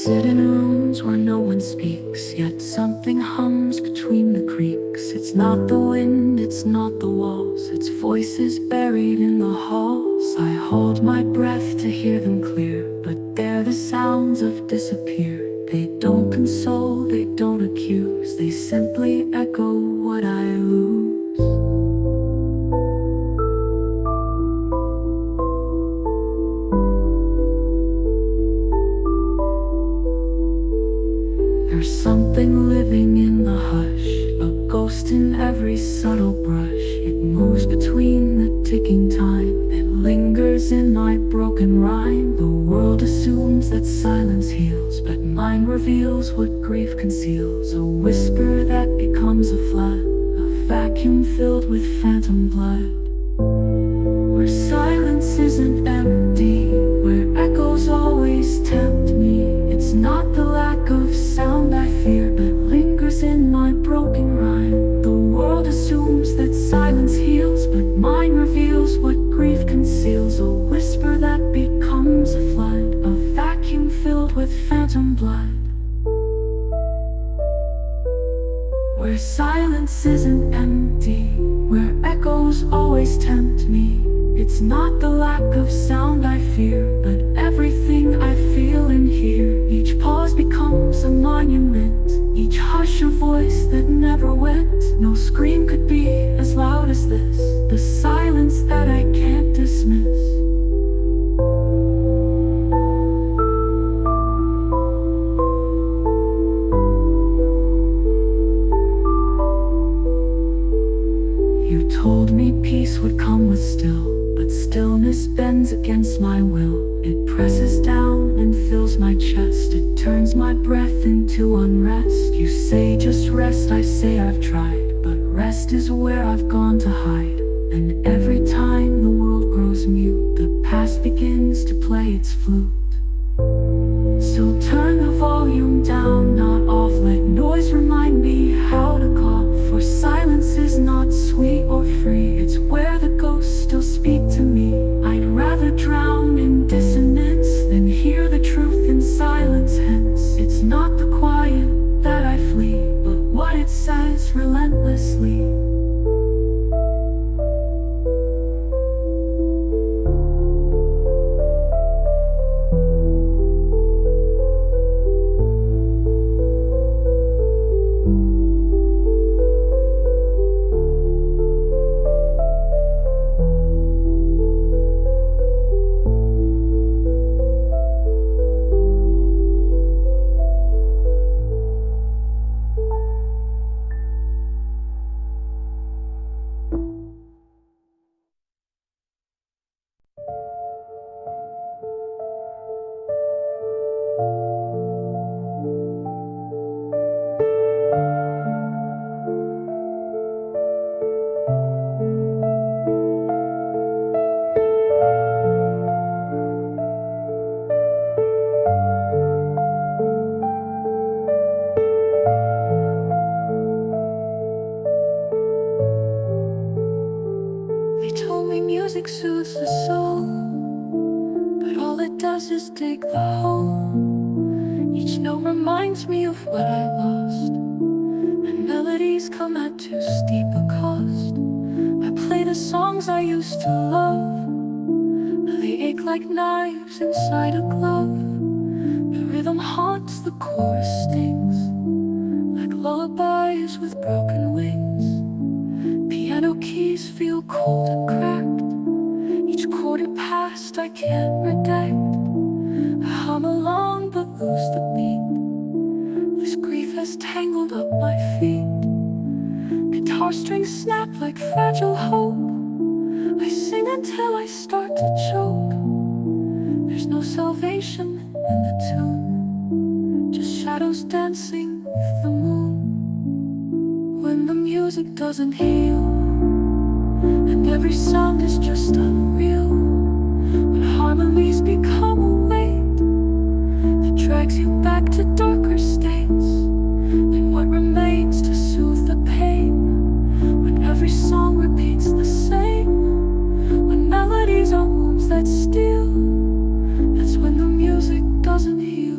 sit in rooms where no one speaks, yet something hums between the creaks. It's not the wind, it's not the walls, it's voices buried in the halls. I hold my breath to hear them clear, but they're the sounds of disappear. They don't console, they don't accuse, they simply echo what I lose. There's something living in the hush, a ghost in every subtle brush. It moves between the ticking time, it lingers in my broken rhyme. The world assumes that silence heals, but mine reveals what grief conceals. A whisper that becomes a flood, a vacuum filled with phantom blood. Where silence isn't empty, where echoes always tempt me. It's not the lack of sound I fear, but lingers in my broken rhyme. The world assumes that silence heals, but mine reveals what grief conceals. A whisper that becomes a flood, a vacuum filled with phantom blood. Where silence isn't empty, where echoes always tempt me. It's not the lack of sound I fear, but everything I feel and hear. Each pause becomes a monument, each hush a voice that never went. No scream could be as loud as this, the silence that I can't dismiss. You told me peace would come with still, but stillness bends against my will. It presses down and fills my chest, it turns my breath into unrest. You say just rest, I say I've tried, but rest is where I've gone to hide. And every time the world grows mute, the past begins to play its flute. So turn the volume down, not off, let noise remind me how to cough. For silence is not sweet or free, it's where the ghosts still speak to me. I'd rather drown in dissonance than hear the truth in silence. Hence, it's not the quiet that I flee, but what it says relentlessly. They told me music soothes the soul, but all it does is dig the hole. Each note reminds me of what I lost, and melodies come at too steep a cost. I play the songs I used to love, they ache like knives inside a glove. The rhythm haunts, the chorus stings, like lullabies with broken wings. Piano keys feel cold and cracked, each chord it passed I can't redact. I hum along but lose the beat, this grief has tangled up my feet. Guitar strings snap like fragile hope, I sing until I start to choke. There's no salvation in the tune, just shadows dancing with the moon. When the music doesn't heal, and every sound is just unreal, when harmonies become a weight that drags you back to darker states, then what remains to soothe the pain? When every song repeats the same, when melodies are wounds that steal, that's when the music doesn't heal.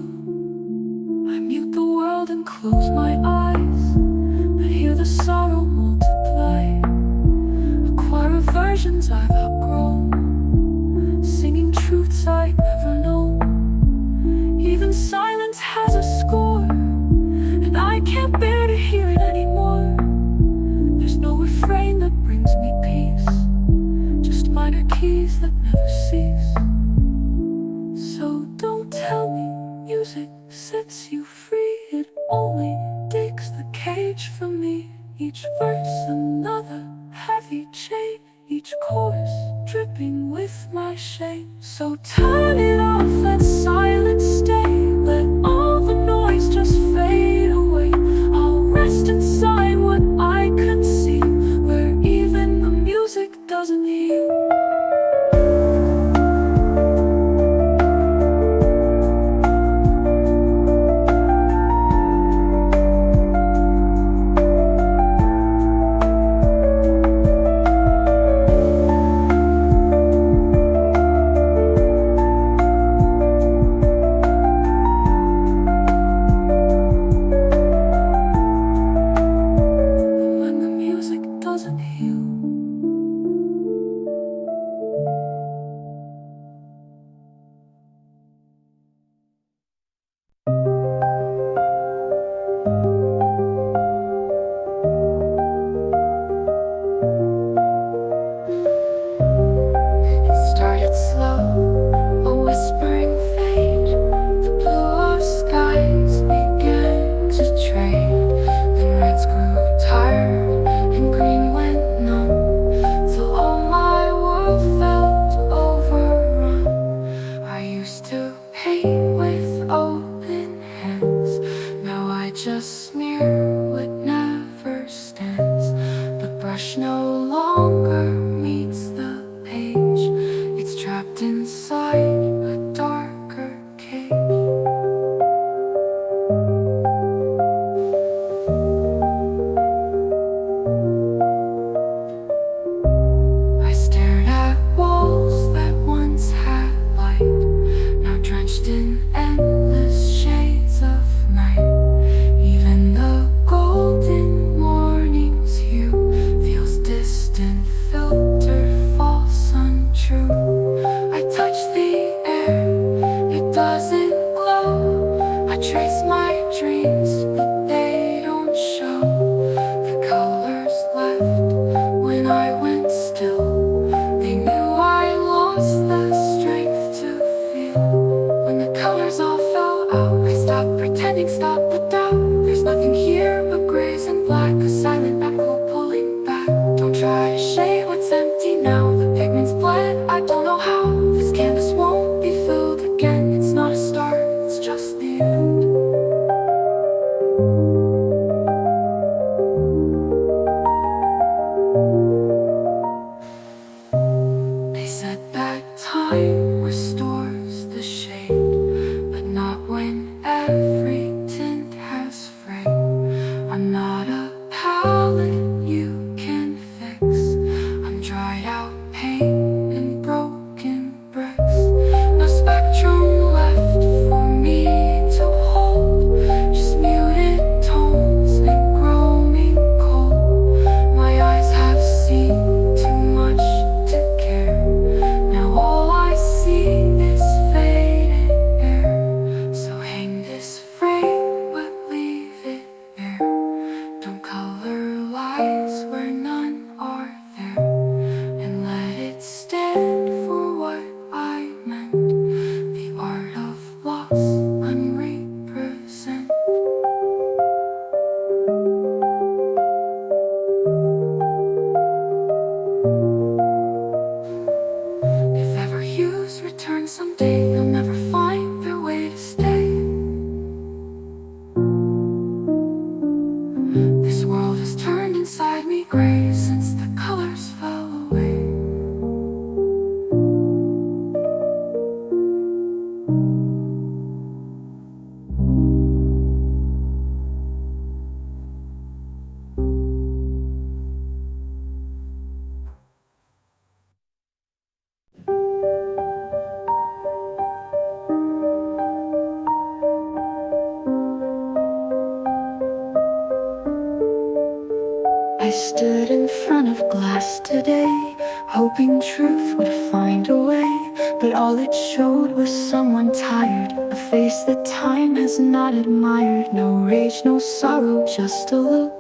each verse another heavy chain, each chorus dripping with my shame. So turn it off, let silence stay, let all the noise just fade away. I'll rest inside what I can see, where even the music doesn't heal. Just smear what never stands. The brush no longer meets the page. It's trapped inside a darker cage. I stared at walls that once had light, now drenched in endless shades of night. Even the golden morning's hue feels distant, filtered, false, untrue. I touch the air, it doesn't glow. I trace my dreams, but they don't show. The colors left when I went still. They knew I lost the strength to feel. When the colors all fell out, I stopped pretending, stopped the doubt. There's nothing here but grays and black, a silent echo pulling back. Don't try to shade what's empty now. The pigment's bled, I don't know how. This canvas won't be filled again. It's not a start, it's just the end. They said that time restores the shade, but not when every tint has frayed. I'm not a palette you can fix. I'm dried out paint and broken bricks. No spectrum left for me to hold, just muted tones and growing cold. My eyes have seen too much to care. Now all I see is faded air. So hang this frame, but leave it bare. Don't color lies where none are there, and let it stand for what I meant. The art of loss unrepresent. If ever hues return someday, they'll never find their way to stay. This world has turned inside me gray since the colors fell away. I stood in front of glass today, hoping truth would find a way. But all it showed was someone tired, a face that time has not admired. No rage, no sorrow, just a look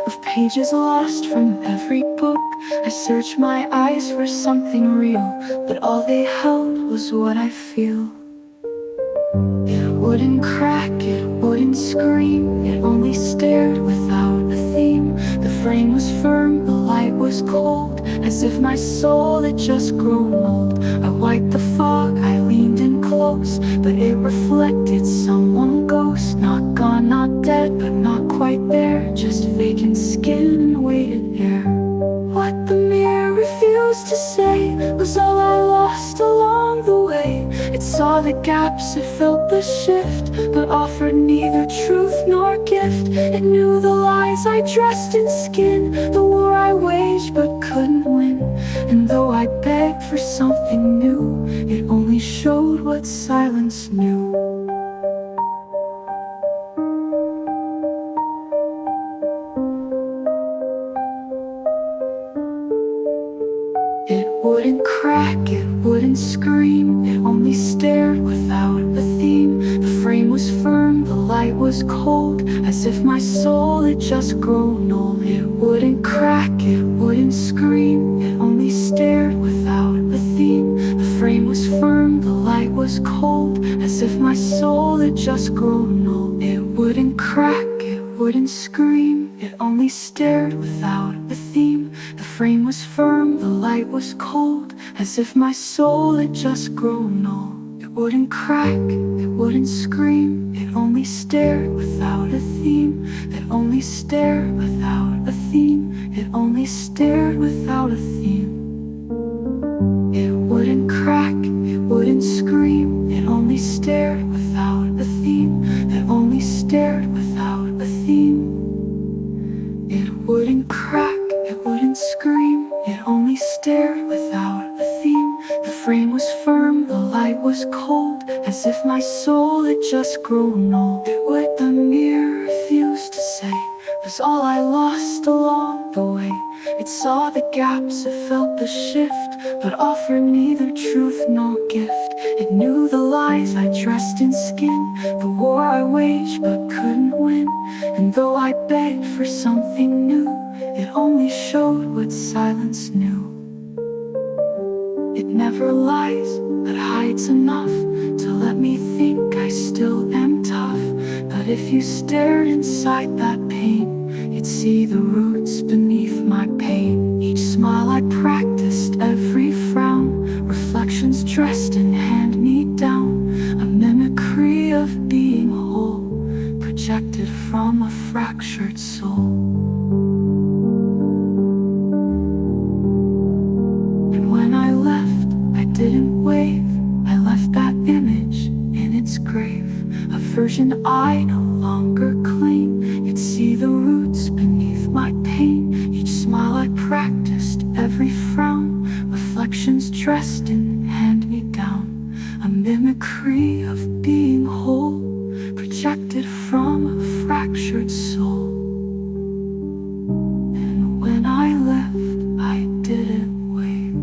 of pages lost from every book. I searched my eyes for something real, but all they held was what I feel. It wouldn't crack, it wouldn't scream, it only stared without a theme. The frame was firm, the light was cold, as if my soul had just grown old. I wiped the fog, I leaned in close, but it reflected someone ghost. Not gone, not dead, but not quite there, just vacant skin and weighted air. What the mirror refused to say was all I lost along the way. It saw the gaps, it felt the shift, but offered neither truth nor gift. It knew the lies I dressed in skin, the war I waged but couldn't win. And though I begged for something new, it only showed what silence knew. It wouldn't crack, it wouldn't scream, it only stared without a theme. The frame was firm, the light was cold, as if my soul had just grown old. It wouldn't crack, it wouldn't scream, it only stared without a theme. The frame was firm, the light was cold, as if my soul had just grown old. It wouldn't crack, it wouldn't scream, it only stared without a theme. The frame was firm, the light was cold, as if my soul had just grown old. It wouldn't crack, it wouldn't scream, it only stared without a theme. It only stared without a theme. It only stared without a theme. It wouldn't crack, it wouldn't scream, it only stared without a theme. It only stared without a theme. It wouldn't crack, it wouldn't scream, it only stared without a theme. The frame was firm, the light was cold, as if my soul had just grown old. What the mirror refused to say was all I lost along the way. It saw the gaps, it felt the shift, but offered neither truth nor gift. It knew the lies I dressed in skin, the war I waged but couldn't win. And though I begged for something new, it only showed what silence knew. It never lies, but hides enough to let me think I still am tough. But if you stared inside that pain, you'd see the roots beneath my pain. Each smile I practiced, every frown, reflections dressed in hand-me-down, a mimicry of being whole, projected from a fractured soul. And when I left, I didn't wave, I left that image in its grave, a version I no longer claim. You'd see the roots beneath my pain. Each smile I practiced, every frown, reflections dressed in hand-me-down, a mimicry of being whole, projected from a fractured soul. And when I left, I didn't wave.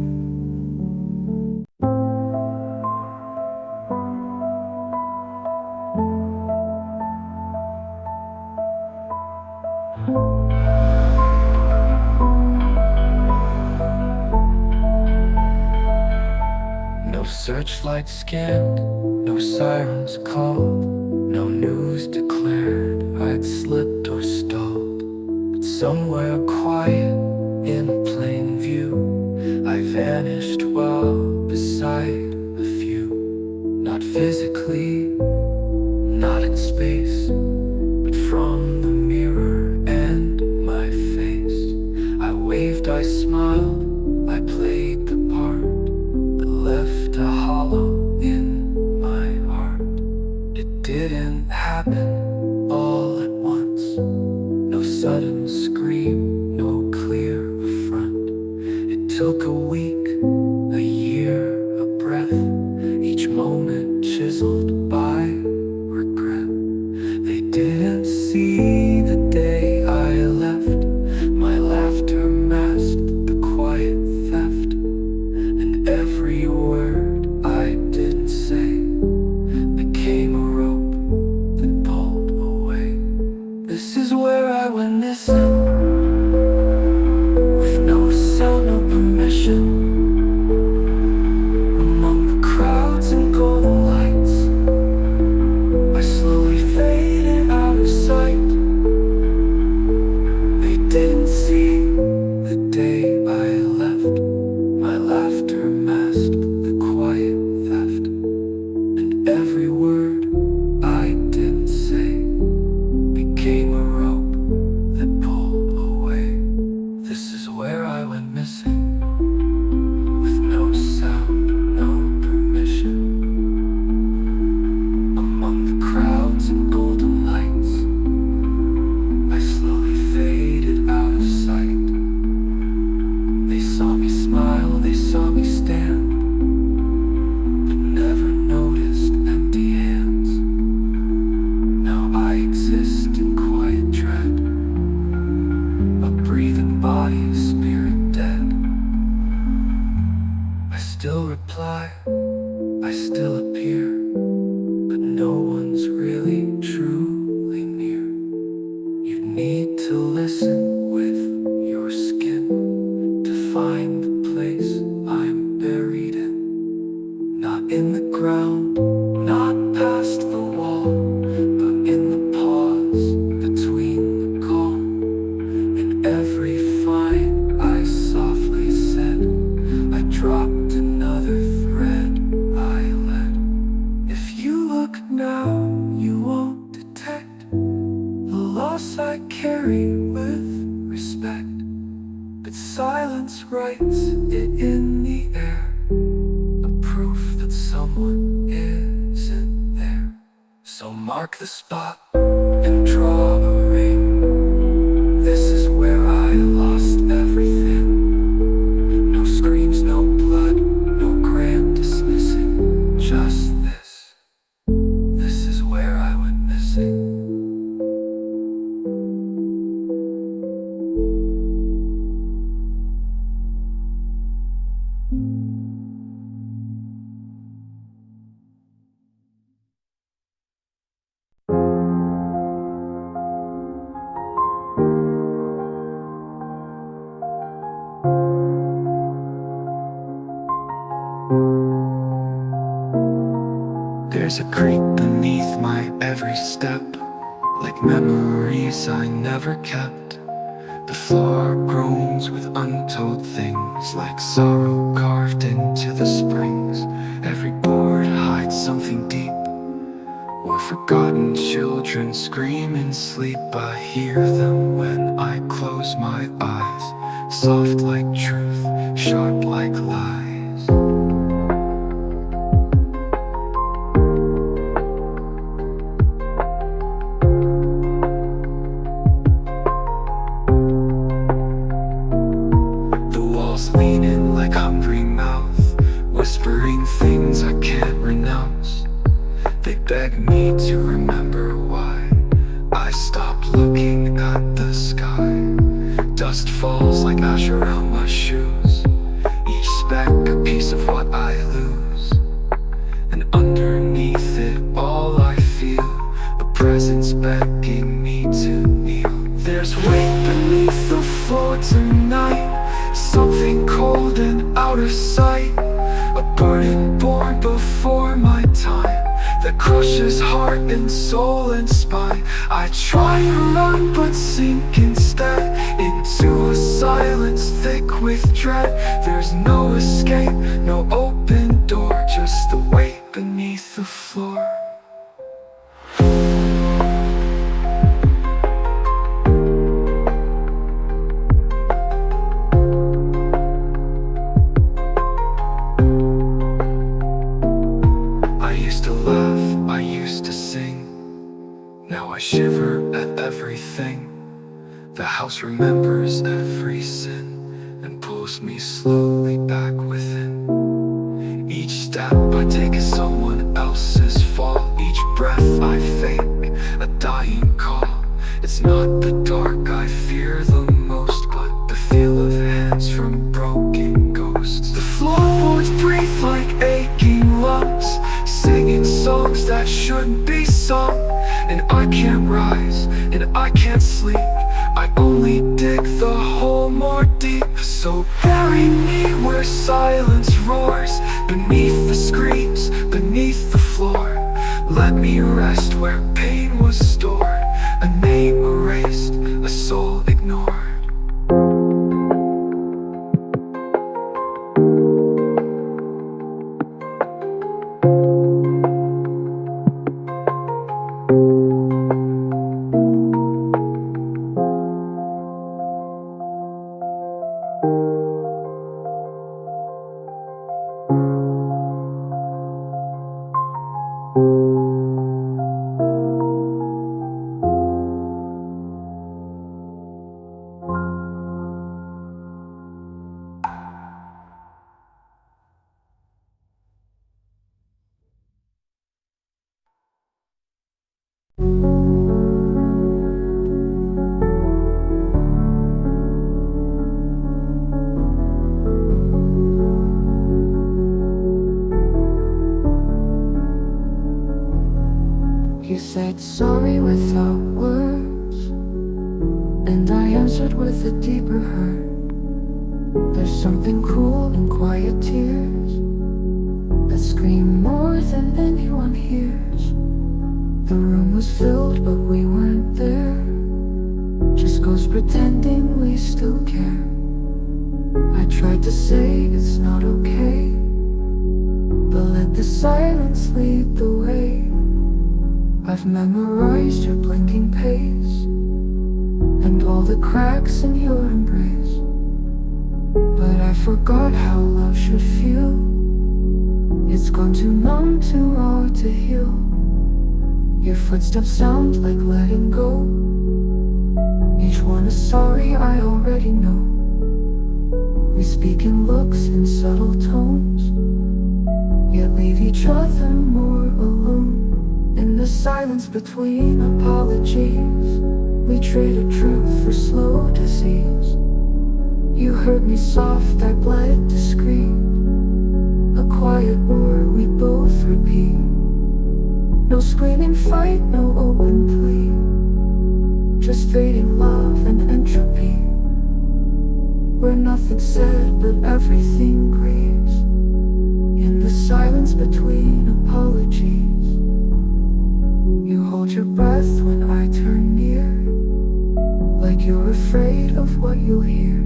No searchlight scanned, no sirens called, no news declared I'd slipped or stalled. But somewhere quiet in plain view, I vanished while beside a few. Not physically, not in space, but from the mirror and my face. I waved, I smiled, I played the part that left a hollow in my heart. It didn't happen all at once, no sudden scream, no clear affront. It took a week, a year, a breath, each moment chiseled by find the place I'm buried in. Not in the ground, not past the wall, but in the pause between the calm. In every find I softly said, I dropped another thread I led. If you look now, you won't detect the loss I carry with respect. But silence writes it in the air, a proof that someone isn't there. So mark the spot and draw a ring. This is where I lost everything. No screams, no blood, no grand dismissing. Just this. This is where I went missing. There's a creep beneath my every step, like memories I never kept. The floor groans with untold things, like sorrow carved into the springs. Every board hides something deep, or forgotten children scream in sleep. I hear them when I close my eyes, soft like truth, sharp like lies. Lean in like hungry mouth, whispering things I can't renounce. They beg me to remember why I stopped looking at the sky. Dust falls like ash around my shoes, each speck a piece of what I lose. And underneath it all I feel a presence begging me to kneel. There's weight beneath the floor tonight, something cold and out of sight, a burden born before my time that crushes heart and soul and spine. I try to run but sink instead into a silence thick with dread. There's no escape, no open door, just the weight beneath the floor. Now I shiver at everything. The house remembers every sin and pulls me slowly back within. Each step I take is someone else's fall. Each breath I fake, a dying call. It's not the dark I fear the most, but the feel of hands from broken ghosts. The floorboards breathe like aching lungs, singing songs that shouldn't be sung. And I can't rise, and I can't sleep, I only dig the hole more deep. So bury me where silence roars, beneath the screams, beneath the floor. Let me rest where pain was stored, a name erased, a soul ignored. You said sorry without words, and I answered with a deeper hurt. There's something cool in quiet tears that scream more than anyone hears. The room was filled, but we weren't there. Just ghosts pretending we still care. I tried to say it's not okay, but let the silence lead the way. I've memorized your blinking pace and all the cracks in your embrace, but I forgot how love should feel. It's gone too numb, too raw to heal. Your footsteps sound like letting go. Each one is sorry, I already know. We speak in looks and subtle tones, yet leave each other more alone. In the silence between apologies, we traded truth for slow disease. You hurt me soft, I bled discreet. A quiet war we both repeat. No screaming fight, no open plea, just fading love and entropy, where nothing said but everything grieves. In the silence between apologies, you hold your breath when I turn near, like you're afraid of what you'll hear.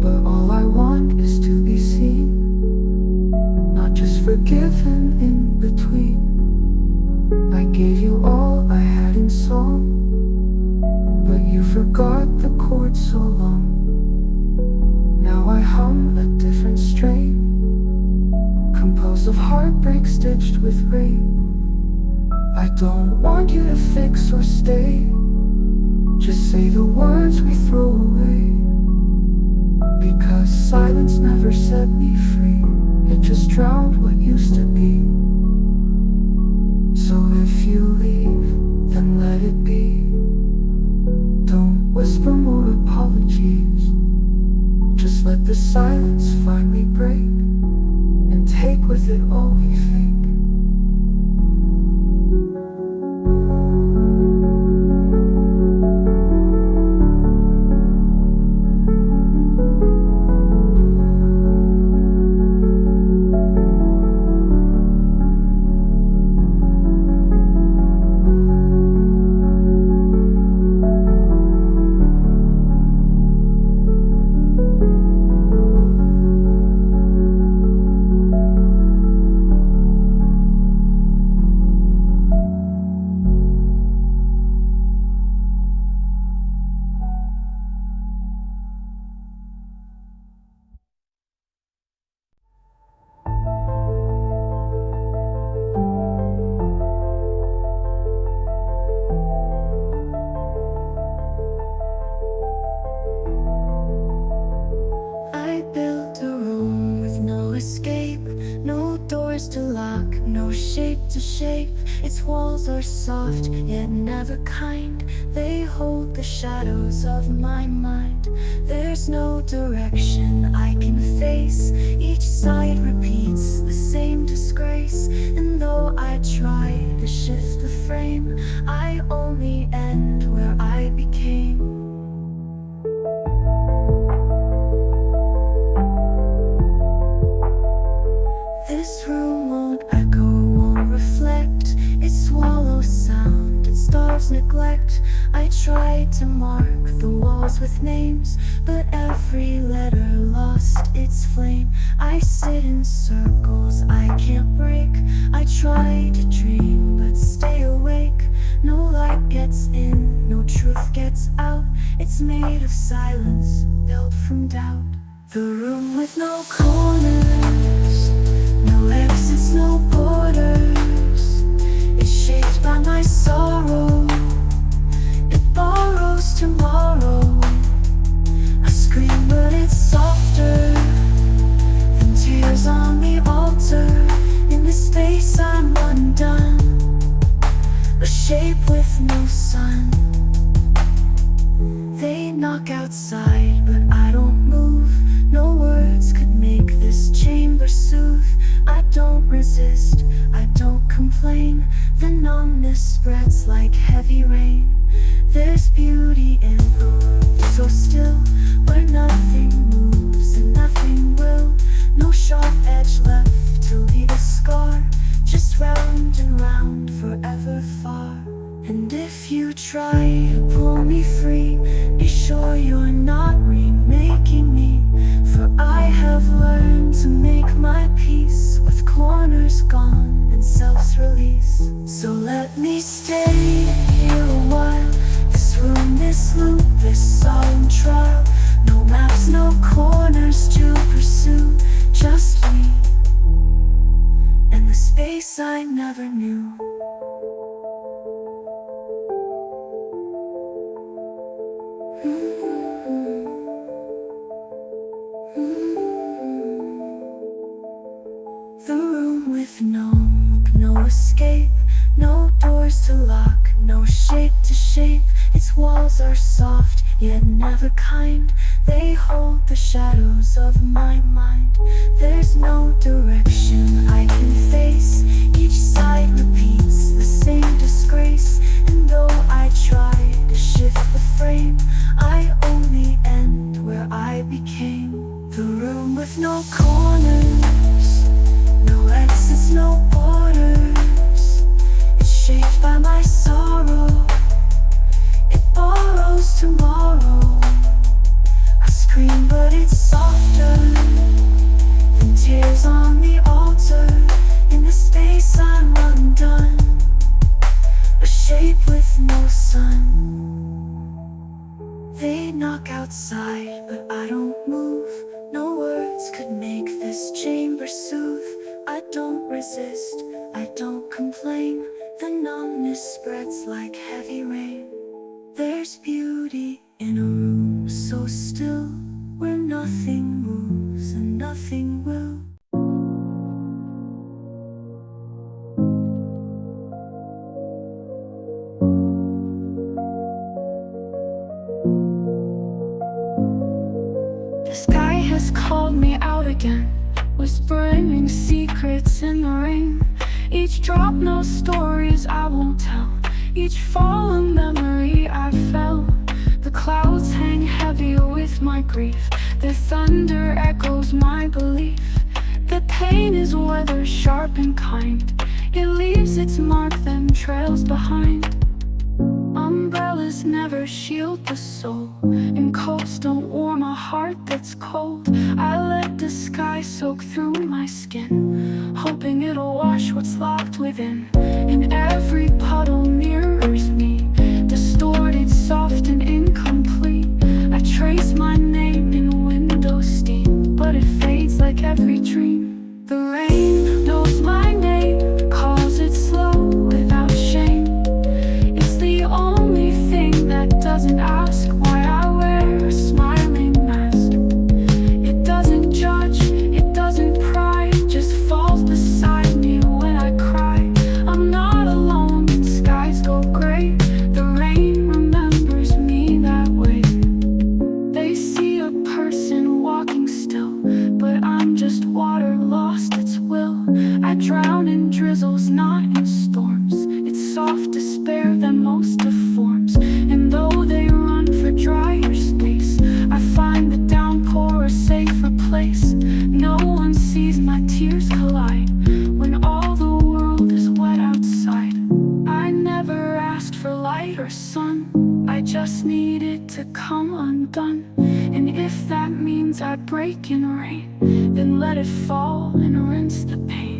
But all I want is to be seen, not just forgiven in between. I gave you all I had in song, but you forgot the chords so long. Now I hum a different strain, composed of heartbreak stitched with rain. I don't want you to fix or stay, just say the words we throw away. Because silence never set me free, it just drowned what used to be. So if you leave, then let it be. Don't whisper more apologies, just let the silence finally break, and take with it all we think. To lock, no shape to shape. Its walls are soft, yet never kind. They hold the shadows of my mind. There's no direction I can face. Each side repeats the same disgrace. And though I try to shift the frame, I only end where I became. This room won't echo, won't reflect. It swallows sound, it starves neglect. I try to mark the walls with names, but every letter lost its flame. I sit in circles I can't break. I try to dream, but stay awake. No light gets in, no truth gets out. It's made of silence, built from doubt. The room with no corners, no exits, no borders. It's shaped by my sorrow, it borrows tomorrow. I scream but it's softer than tears on the altar. In this space I'm undone, a shape with no sun. They knock outside but I don't move. No words could make this chamber soothe. I don't resist, I don't complain. The numbness spreads like heavy rain. There's beauty in the room so still, where nothing moves. two, just me and the space I never knew. The room with no escape, no doors to lock, no shape to shape. Its walls are soft, yet never kind. They hold the shadows of my mind. There's no direction I can face. Each side repeats the same disgrace. And though I try to shift the frame, I only end where I became. The room with no corners, no exits, no borders. It's shaped by my sorrow. It borrows tomorrow. I scream, but it's softer than tears on the altar. In the space I'm undone, a shape with no sun. They knock outside, but I don't move. No words could make this chamber soothe. I don't resist, I don't complain. The numbness spreads like heavy rain. There's beauty in a room so still, where nothing moves and nothing will. The sky has called me out again, whispering secrets in the rain. Each drop knows stories I won't tell. Each fall a memory I felt. The clouds hang heavy with my grief. The thunder echoes my belief. The pain is weather sharp and kind. It leaves its mark, then trails behind. Umbrellas never shield the soul, and coats don't warm a heart that's cold. I let the sky soak through my skin, hoping it'll wash what's locked within. And every puddle mirrors me, distorted, soft and incomplete. I trace my name in window steam, but it fades like every dream. The rain knows my name, calls it slow without shame. It's the only thing that doesn't ask why I wear a smiling mask. It doesn't judge, it doesn't pry, just falls beside me when I cry. I'm not alone when skies go gray. The rain remembers me that way. They see a person walking still, but I'm just water lost its will. I drown in drizzles, not in storms. It's soft despair that most deforms. And though they run for drier space, I find the downpour a safer place. No one sees my tears collide when all the world is wet outside. I never asked for light or sun, I just needed to come undone. And if that means I break in rain, then let it fall and rinse the pain.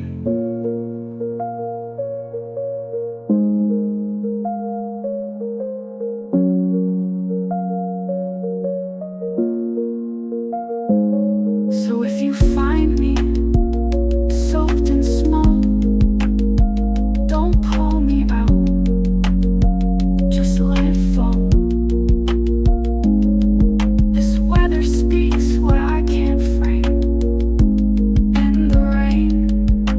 So if you find me soaked in smoke, don't pull me out, just let it fall. This weather speaks what I can't frame, and the rain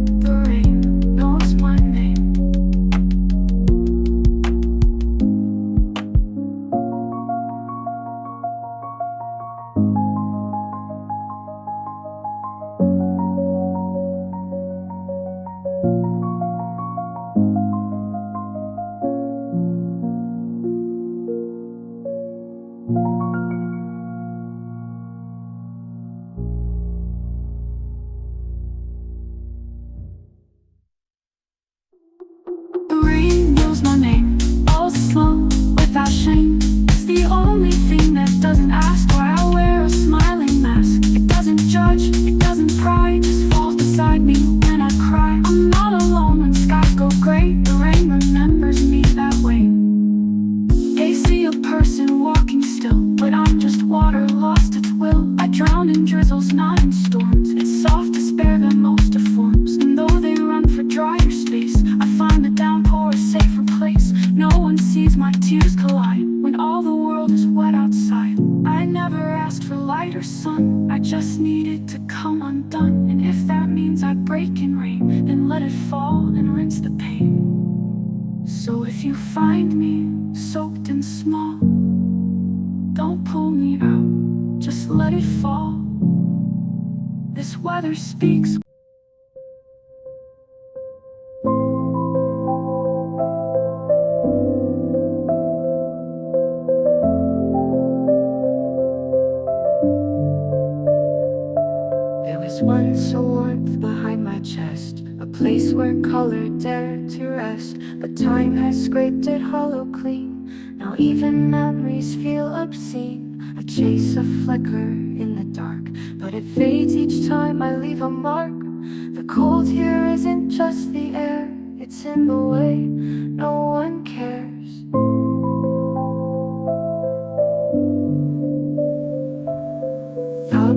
brighter sun. I just need it to come undone. And if that means I break in rain, then let it fall and rinse the pain. So if you find me soaked in small, don't pull me out, just let it fall. This weather speaks. There was once a warmth behind my chest, a place where color dared to rest. But time has scraped it hollow clean. Now even memories feel obscene. I chase a flicker in the dark, but it fades each time I leave a mark. The cold here isn't just the air, it's in the way no one cares.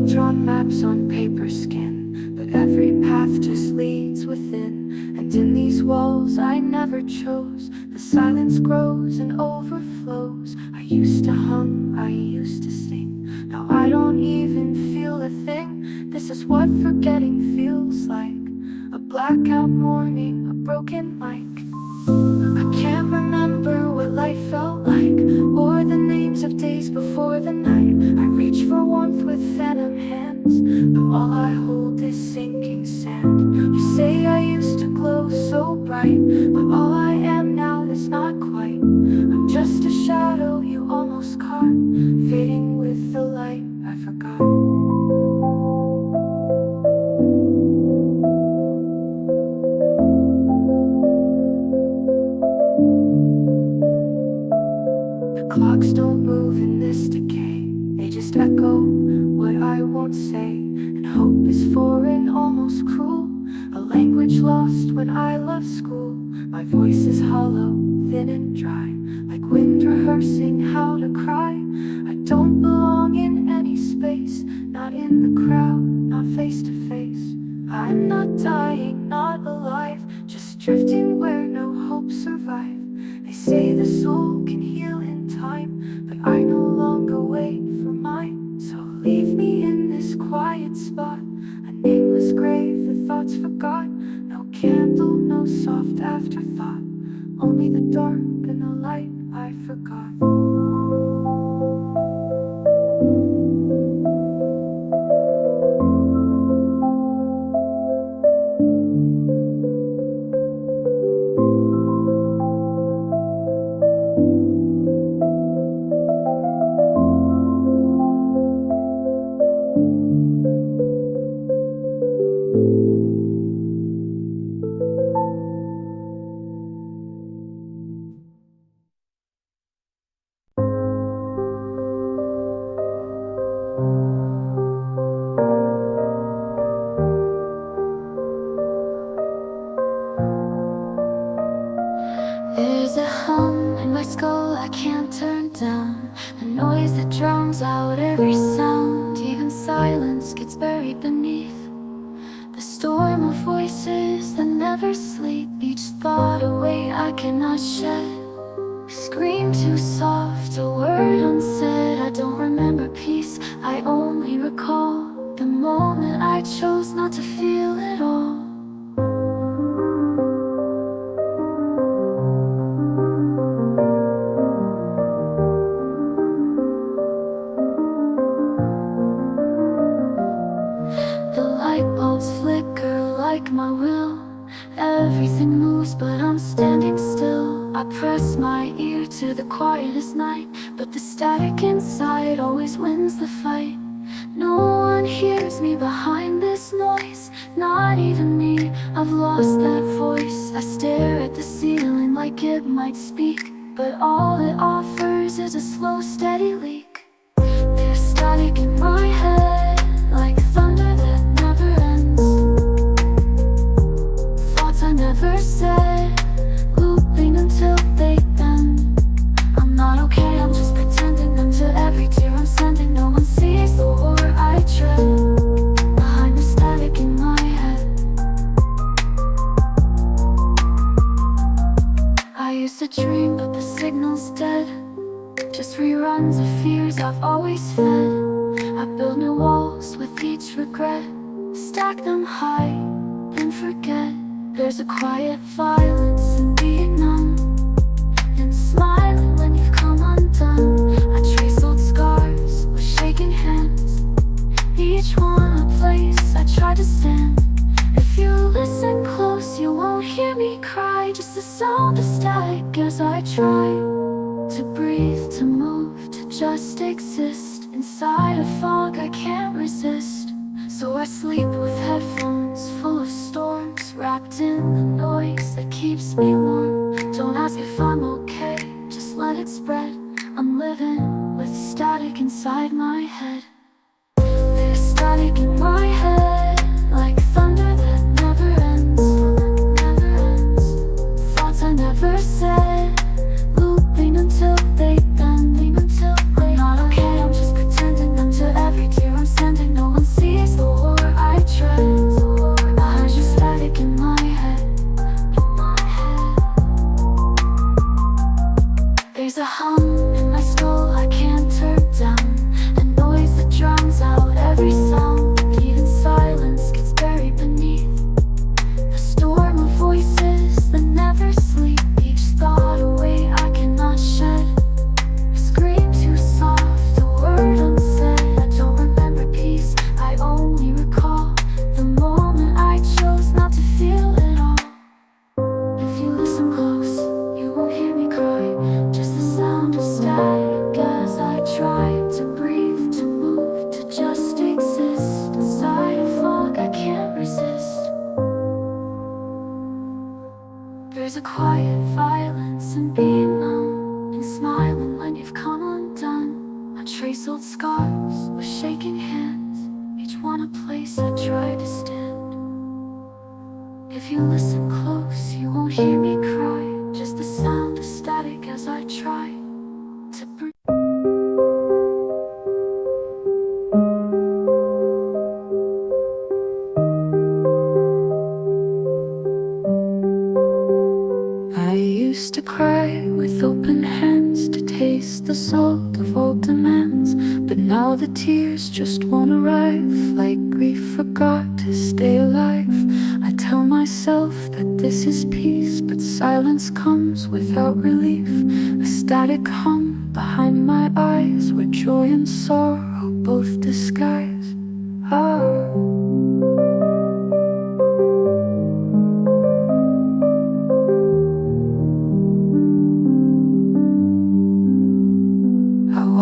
Drawn maps on paper skin, but every path just leads within. And in these walls I never chose, the silence grows and overflows. I used to hum, I used to sing, now I don't even feel a thing. This is what forgetting feels like, a blackout morning, a broken mic. I can't remember what life felt like, or the names of days before the night. I reach for warmth with phantom hands, but all I hold is sinking sand. You say I used to glow so bright, but all I am now is not quite. I'm just a shadow you almost caught, fading with the light I forgot. Clocks don't move in this decay, they just echo what I won't say. And hope is foreign, almost cruel, a language lost when I left school. My voice is hollow, thin and dry, like wind rehearsing how to cry. I don't belong in any space, not in the crowd, not face to face. I'm not dying, not alive, just drifting where no hope survive. They say the soul can heal in time, but I no longer wait for mine. So leave me in this quiet spot, a nameless grave, the thoughts forgot. No candle, no soft afterthought, only the dark and the light I forgot. There's a hum in my skull I can't turn down, a noise that drowns out every sound. Even silence gets buried beneath the storm of voices that never sleep. Each thought a weight I cannot shed, scream too soft, a word unsaid. I don't remember peace, I only recall the moment I chose not to feel it all. Like my will, everything moves but I'm standing still. I press my ear to the quietest night, but the static inside always wins the fight. No one hears me behind this noise, not even me. I've lost that voice. I stare at the ceiling like it might speak, but all it offers is a slow, steady leak. There's static in my head, like thunder that never ends. Thoughts I never said, looping until they end. I'm not okay, I'm just pretending them to every tear I'm sending. No one sees the war I tread behind the static in my head. I used to dream, but the signal's dead. Just reruns of fears I've always fed. I There's a quiet violence in being numb and smiling when you've come undone. I trace old scars with shaking hands, each one a place I try to stand. If you listen close, you won't hear me cry, just the sound of static as I try to breathe, to move, to just exist inside a fog I can't resist. So I sleep with headphones full of storms, wrapped in the noise that keeps me warm. Don't ask if I'm okay, just let it spread. I'm living with static inside my head. There's static in my head, like thunder that never ends, never ends. Thoughts I never said, looping until they bending until they. I'm not okay, I'm just pretending. Numb to every tear I'm sending. No one sees the war I tread. There's just static in my head, in my head. There's a hum in my skull I can't turn down, a noise that drowns out every sound. Even silence gets buried beneath the storm of voices that never sleep. Each thought a weight I cannot shed, a scream too soft, a word unsaid. I don't remember peace, I only recall the moment I chose not to feel it all. If you listen close, you won't hear me cry, just the sound of static as I try to breathe, to move, to just exist inside a fog I can't resist. There's a quiet violence in being numb and smiling when you've come undone. I trace old scars with shaking hands, each one a place I try to stand. If you listen close, you won't hear me cry, just the sound of static as I try to breathe. I used to cry with open hands, to taste the salt of all demands. But now the tears just won't arrive, like grief forgot to stay alive. I tell myself that this is peace, but silence comes without relief. A static hum behind my eyes, where joy and sorrow both disguise. Ah.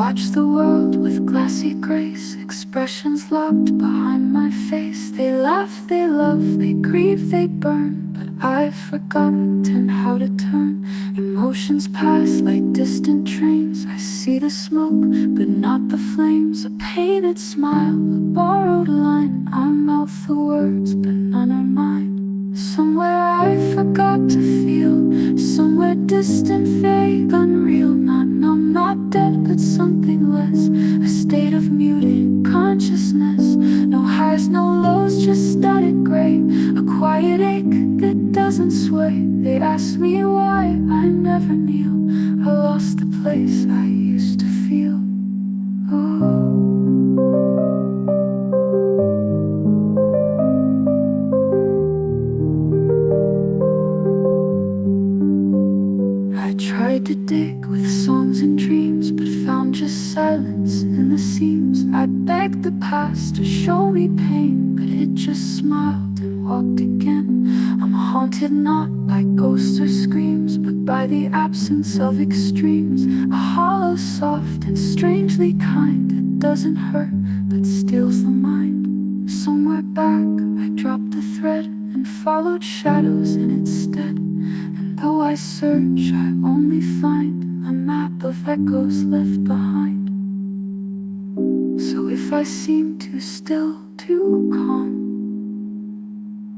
Watch the world with glassy grace, expressions locked behind my face. They laugh, they love, they grieve, they burn, but I've forgotten how to turn. Emotions pass like distant trains. I see the smoke, but not the flames. A painted smile, a borrowed line. I mouth the words, but none are mine. Somewhere I forgot to feel, somewhere distant, vague, unreal. Not numb, not dead, but something less, a state of muted consciousness. No highs, no lows, just static gray, a quiet ache that doesn't sway. They ask me why I never kneel. I lost the place I used to feel. Ooh. I tried to dig with songs and dreams, but found just silence in the seams. I begged the past to show me pain, but it just smiled and walked again. I'm haunted not by ghosts or screams, but by the absence of extremes. A hollow, soft and strangely kind, it doesn't hurt, but steals the mind. Somewhere back, I dropped the thread and followed shadows in its stead. Though I search, I only find a map of echoes left behind. So if I seem too still, too calm,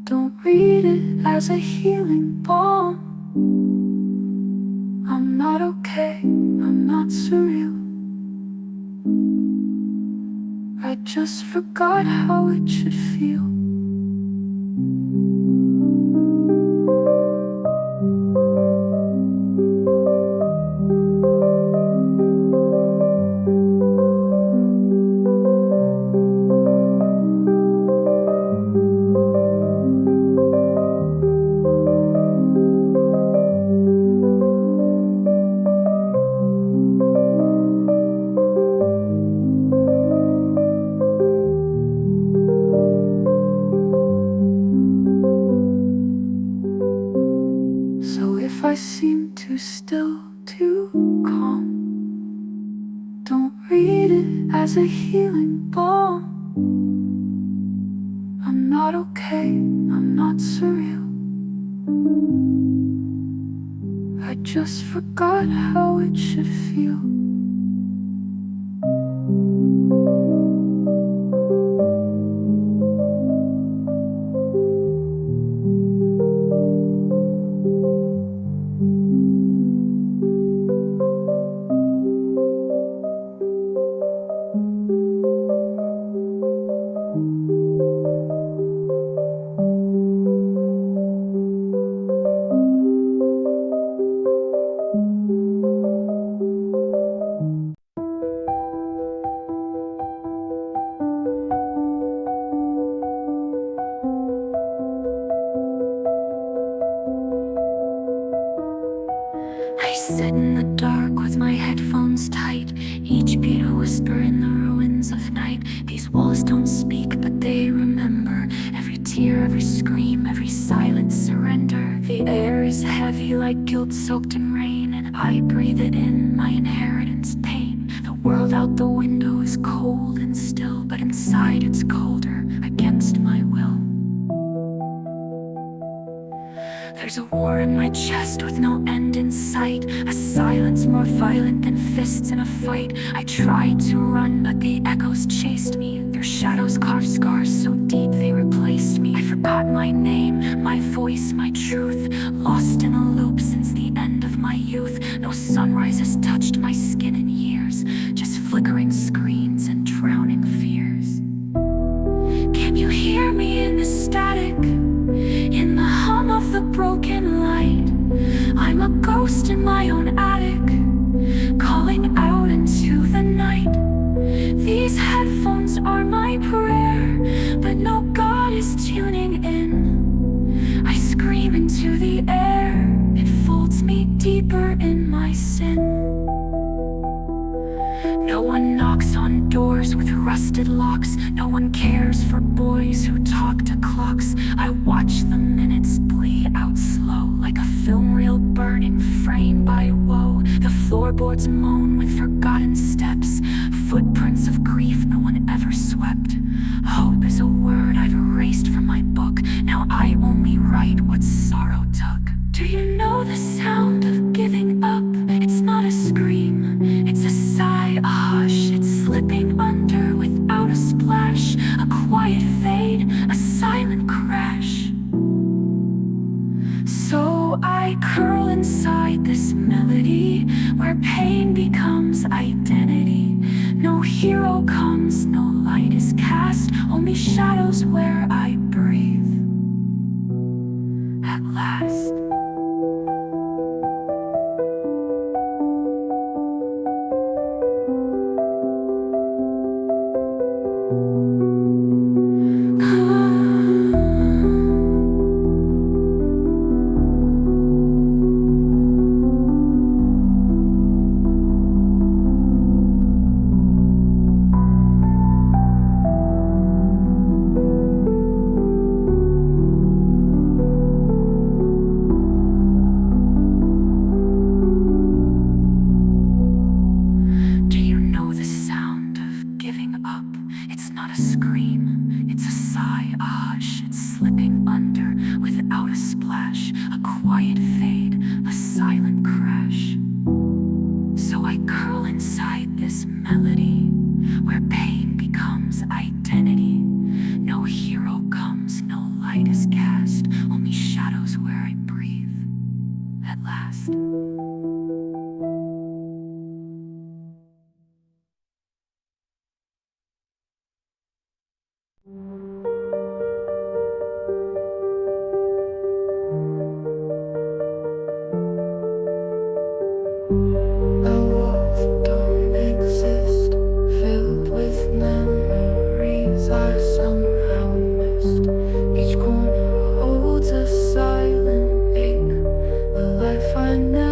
don't read it as a healing balm. I'm not okay, I'm not surreal. I just forgot how it should feel. I seem too still, too calm. Don't read it as a healing balm. I'm not okay, I'm not surreal. I just forgot how it should feel. I sit in the dark with my headphones tight, each beat a whisper in the ruins of night. These walls don't speak, but they remember every tear, every scream, every silent surrender. The air is heavy like guilt soaked in rain, and I breathe it in, my inheritance pain. The world out the window is cold and still, but inside it's colder, against my will. There's a war in my chest with no end in sight, a silence more violent than fists in a fight. I tried to run, but the echoes chased me. Their shadows carved scars so deep they replaced me. I forgot my name, my voice, my truth, lost in a loop since the end of my youth. No sunrise has touched my skin in years, just flickering screens and drowning fears. Can you hear me in the static? In the hum of the broken light, I'm a ghost in my own attic, calling out into the night. These headphones are my prayer, but no God is tuning in. I scream into the air, it folds me deeper in my sin. No one knocks on doors with rusted locks. No one cares for boys who talk to clocks. I watch the minutes bleed out slow, like a film reel burning frame by woe. The floorboards moan with forgotten steps, footprints of grief no one ever swept. Hope is a word I've erased from my book. Now I only write what sorrow took. Do you know the sound of giving up? It's not a scream, it's a sigh, a hush. It's slipping under without a splash, a quiet fade, a silent crash. So I curl inside this melody, where pain becomes identity. No hero comes, no light is cast, only shadows where I breathe. At last. Each corner holds a silent ache, a life I never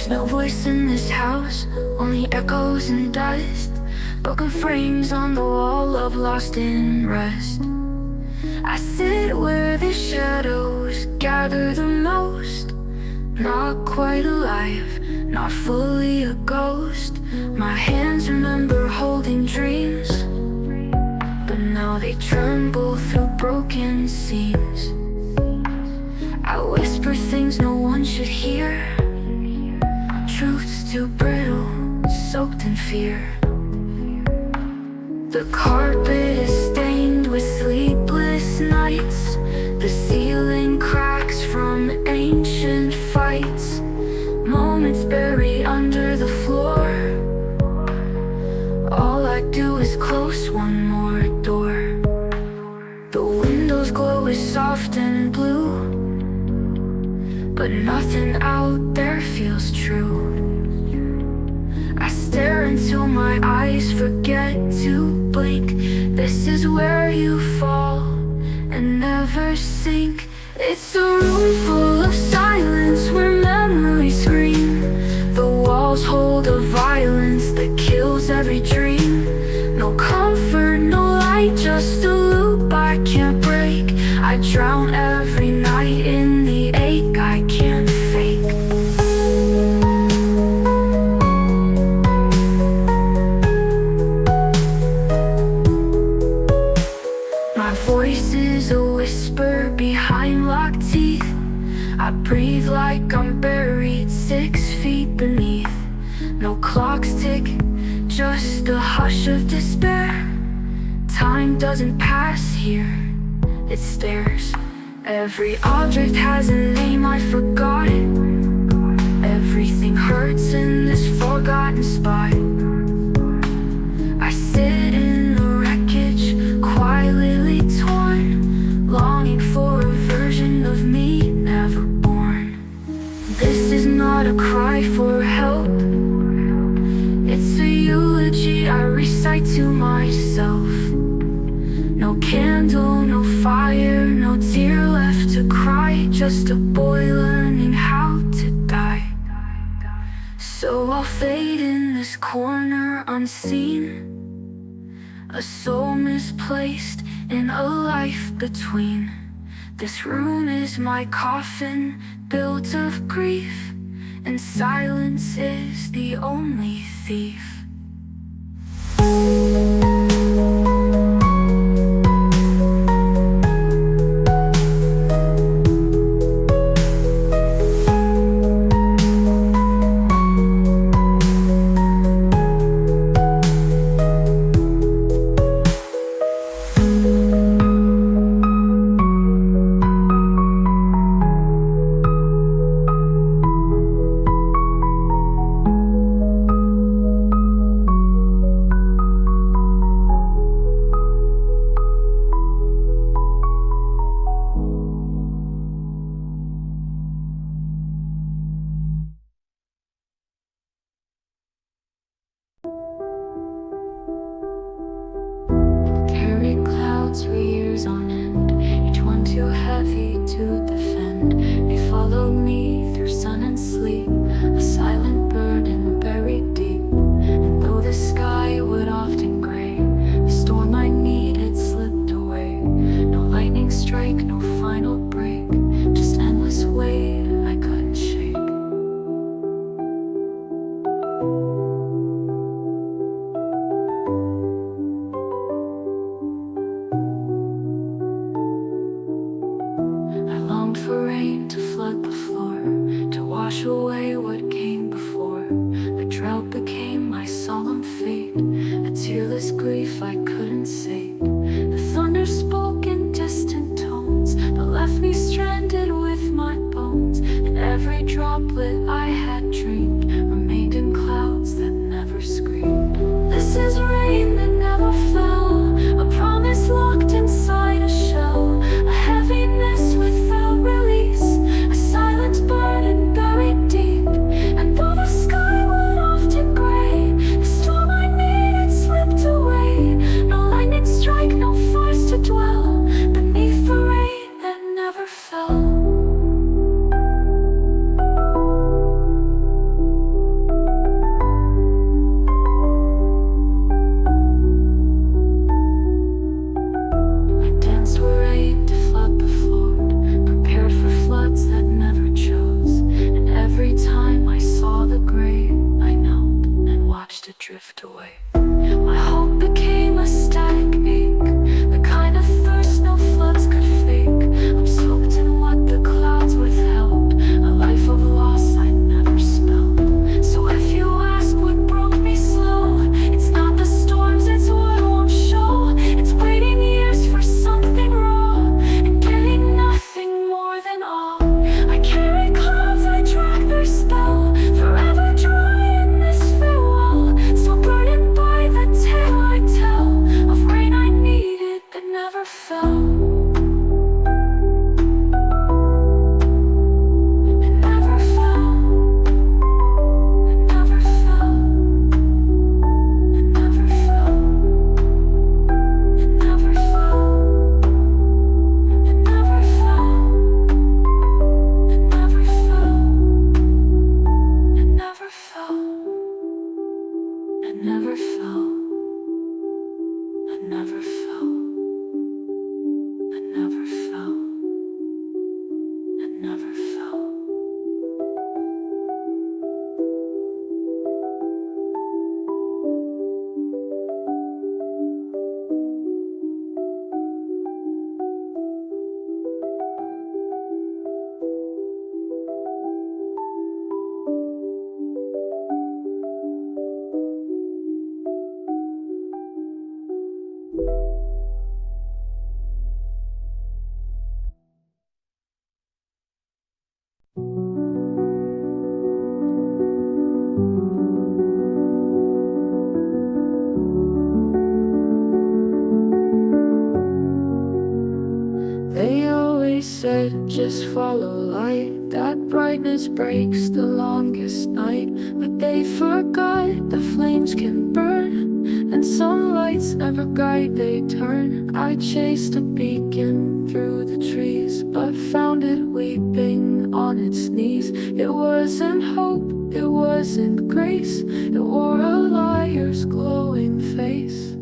There's no voice in this house, only echoes and dust, broken frames on the wall of lost in rust. I sit where the shadows gather the most, not quite alive, not fully a ghost. My hands remember holding dreams, but now they tremble through broken seams. I whisper things no one should hear, truths too brittle, soaked in fear. The carpet is stained with sleepless nights, the ceiling cracks from ancient fights, moments buried under the floor. All I do is close one more door. The windows glow is soft and blue, but nothing out there feels true. I stare until my eyes forget to blink. This is where you fall and never sink. It's a room full of silence where memories scream. The walls hold a violence that kills every dream. No comfort, no light, just a loop I can't break. I drown every night in the ache I can't fake. My voice is a whisper behind locked teeth. I breathe like I'm buried 6 feet beneath. No clocks tick, just a hush of despair. Time doesn't pass here, it stares. Every object has a name I forgot. Everything hurts in this forgotten spot. I sit in the wreckage, quietly torn, longing for a version of me never born. This is not a cry for help, it's a eulogy I recite to myself. No candle, no fire, no tear left to cry, just a boy learning how to die. So I'll fade in this corner unseen, a soul misplaced in a life between. This room is my coffin, built of grief, and silence is the only thief. For years on end, each one too heavy to defend. They followed me through sun and sleep, a silent burden buried deep. And though the sky would often gray, the storm I needed slipped away. No lightning strike, no final break, just endless weight I couldn't shake. For rain to flood the floor, to wash away what came before. The drought became my solemn fate, a tearless grief I couldn't sate. The thunder spoke in distant tones, but left me stranded with my bones. And every droplet I had dreamed remained in clouds that never screamed. This is rain that never fell, a promise locked inside a shell, a heaviness without release, a silent burden buried deep. And though the sky would often gray, the storm I needed slipped away. No lightning strike, My hope became a static peak, the kind of thirst no floods could fake. I'm soaked in what the clouds withheld, a life of loss I never spelled. So if you ask what broke me slow, it's not the storms, it's what won't show. It's waiting years for something raw, and getting nothing more than all. I carry clouds, I drag their spell, forever dry in this farewell. So burdened by the tale I tell, of rain I needed but never fell. It never fell. It never fell. It never fell. It never fell. It never fell. It never fell. It never fell. It never fell. It never fell. It never fell. It never fell. They always said, just follow light, that brightness breaks the longest night. But they forgot the flames can burn, and some lights never guide, they turn. I chased a beacon through the trees, but found it weeping on its knees. It wasn't hope, it wasn't grace, it wore a liar's glowing face.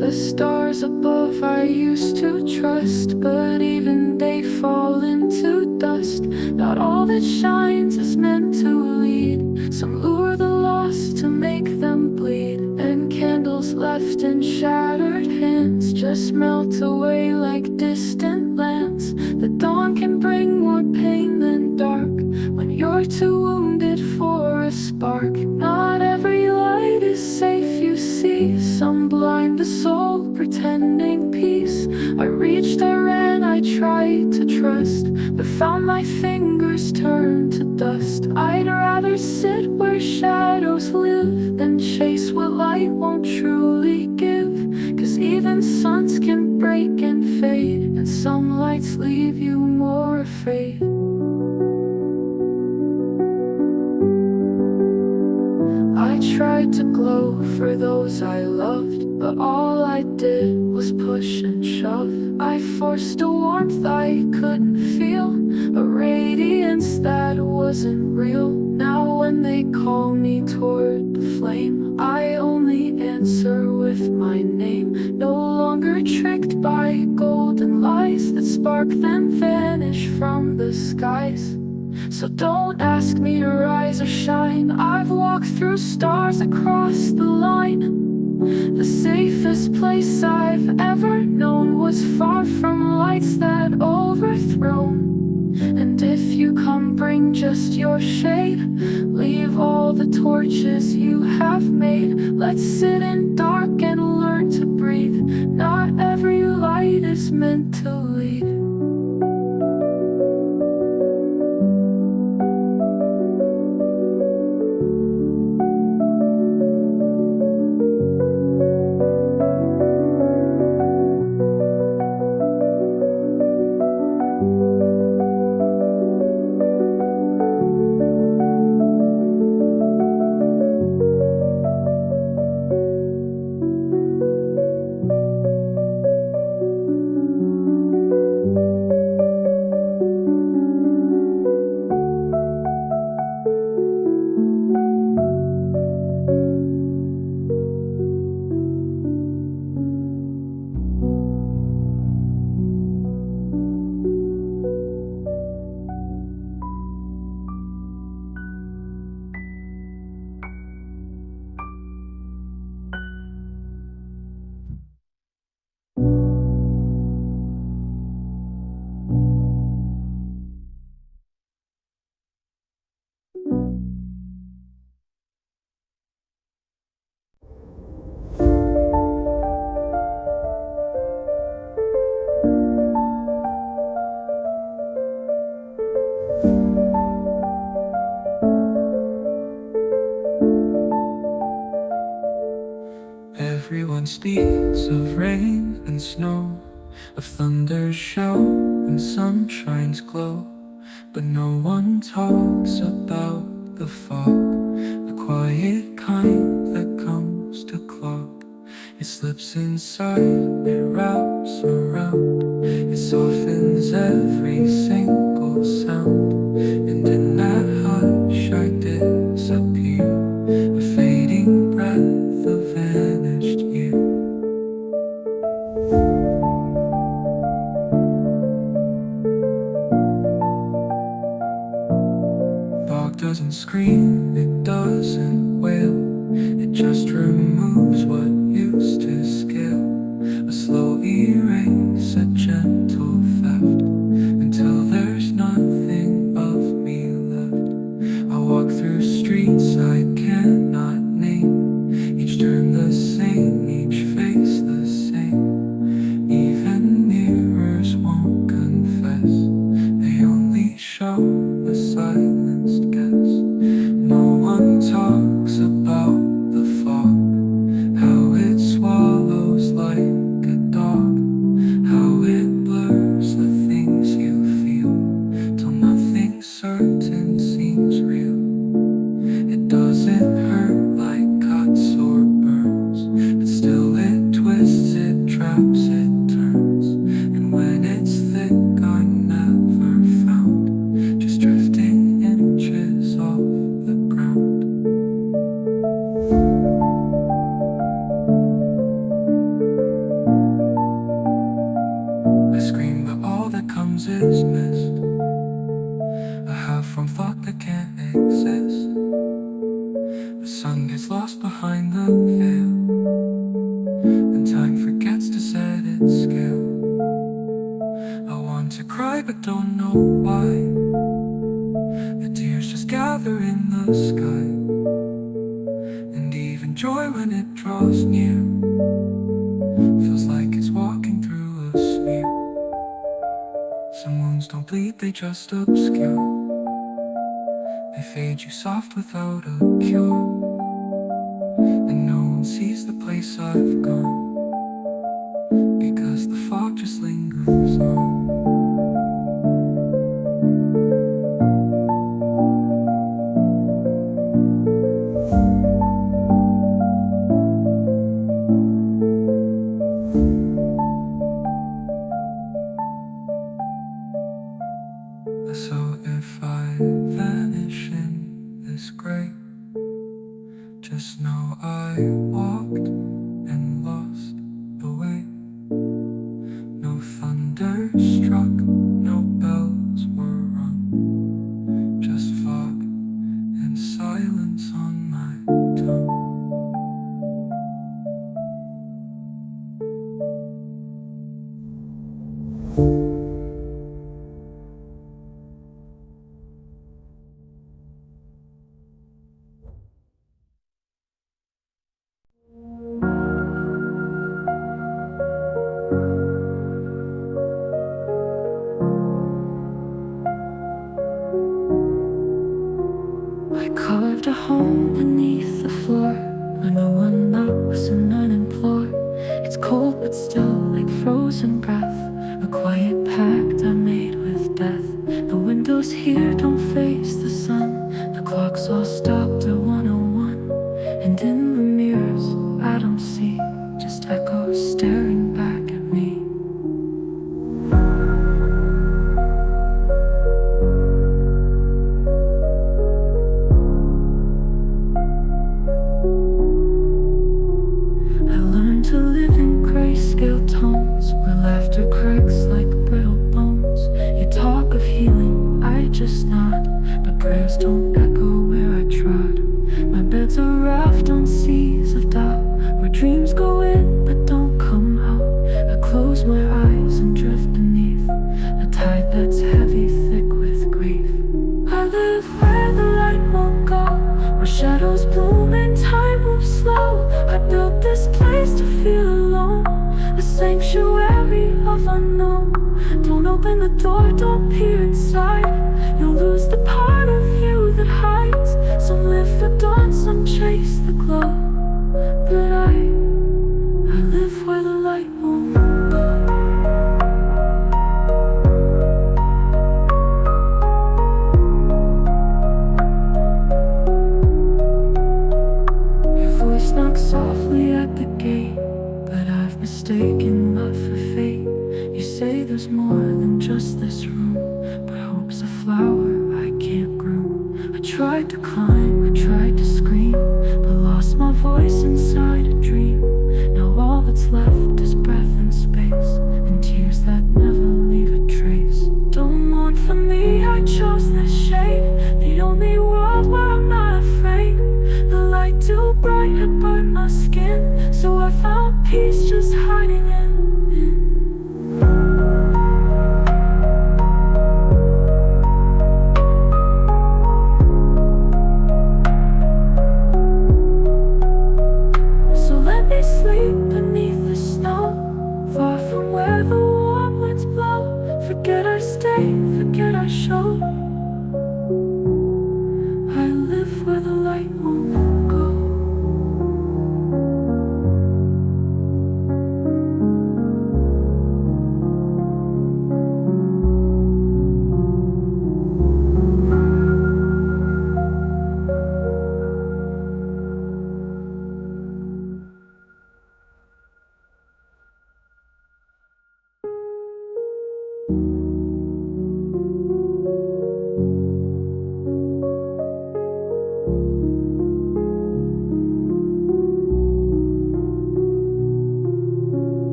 The stars above I used to trust, but even they fall into dust. Not all that shines is meant to lead. Some lure the lost to make them bleed, and candles left in shattered hands just melt away like distant lands. The dawn can bring more pain than dark when you're too wounded for a spark. Not every light is safe, you see. Some blind the soul pretending peace. I reached, I ran, I tried to trust, but found my fingers turn to dust. I'd rather sit where shadows live than chase what light won't truly give. 'Cause even suns can break and fade, and some lights leave you more afraid. I tried to glow for those I loved, but all I did was push and shove. I forced a warmth I couldn't feel, a radiance that wasn't real. Now when they call me toward the flame, I only answer with my name. No longer tricked by golden lies that spark then vanish from the skies. So don't ask me to rise or shine. I've walked through stars across the line. The safest place I've ever known was far from lights that overthrown. And if you come, bring just your shade. Leave all the torches you have made. Let's sit in dark and learn to breathe. Not every light is meant to lead. Everyone speaks of rain and snow, of thunder's shout and sunshine's glow, but no one talks about the fog, the quiet kind that comes to clog. It slips inside, it wraps around, it softens every single sound, and in that hush I disappear, a fading breath of vanished year. Fog doesn't scream, it doesn't wail, it just removes what used to scale. A slow erase, a gentle theft, until there's nothing of me left. I walk through streets I cannot name, each turn the same, each face the same. Even mirrors won't confess, they only show a silenced guess. No one talks about the fog, how it swallows like a dog, how it blurs the things you feel, till nothing certain seems real. It doesn't hurt like cuts or burns, but still it twists, it traps, it turns. And when it's thick, I'm never found, just drifting inches off the ground. I scream, but all that comes is mist, a half from thought that can't exist. The sun gets lost behind the veil, and time forgets to set its scale. I want to cry but don't know why, the tears just gather in the sky, and even joy when it draws near feels like it's walking through a smear. Some wounds don't bleed, they just obscure, they fade you soft without a cure, and no one sees the place I've gone, because the fog just lingers on. So if I vanish in this gray, just know I walked and lost the way. No thunder struck, no bells were rung, just fog and silence on my tongue. I carved a home beneath the floor, where no one knocks and none implore. It's cold but still like frozen breath, a quiet pact I made with death. The windows here don't face the sun, the clocks all stopped at 1:01, and in the mirrors I don't see, just echoes staring back at me. To live in grayscale tones, where laughter cracks like brittle bones. You talk of healing, I just nod, but prayers don't echo where I trod. My bed's a raft on seas of doubt, where dreams go in but don't come out. I close my eyes and drift beneath a tide that's heavy, thick with grief. I live where the light won't go, where shadows bloom and time moves slow. I built this place to feel alone, a sanctuary of unknown. Don't open the door, don't peer inside, you'll lose the part of you that hides. Some live for dawn, some chase the glow, but I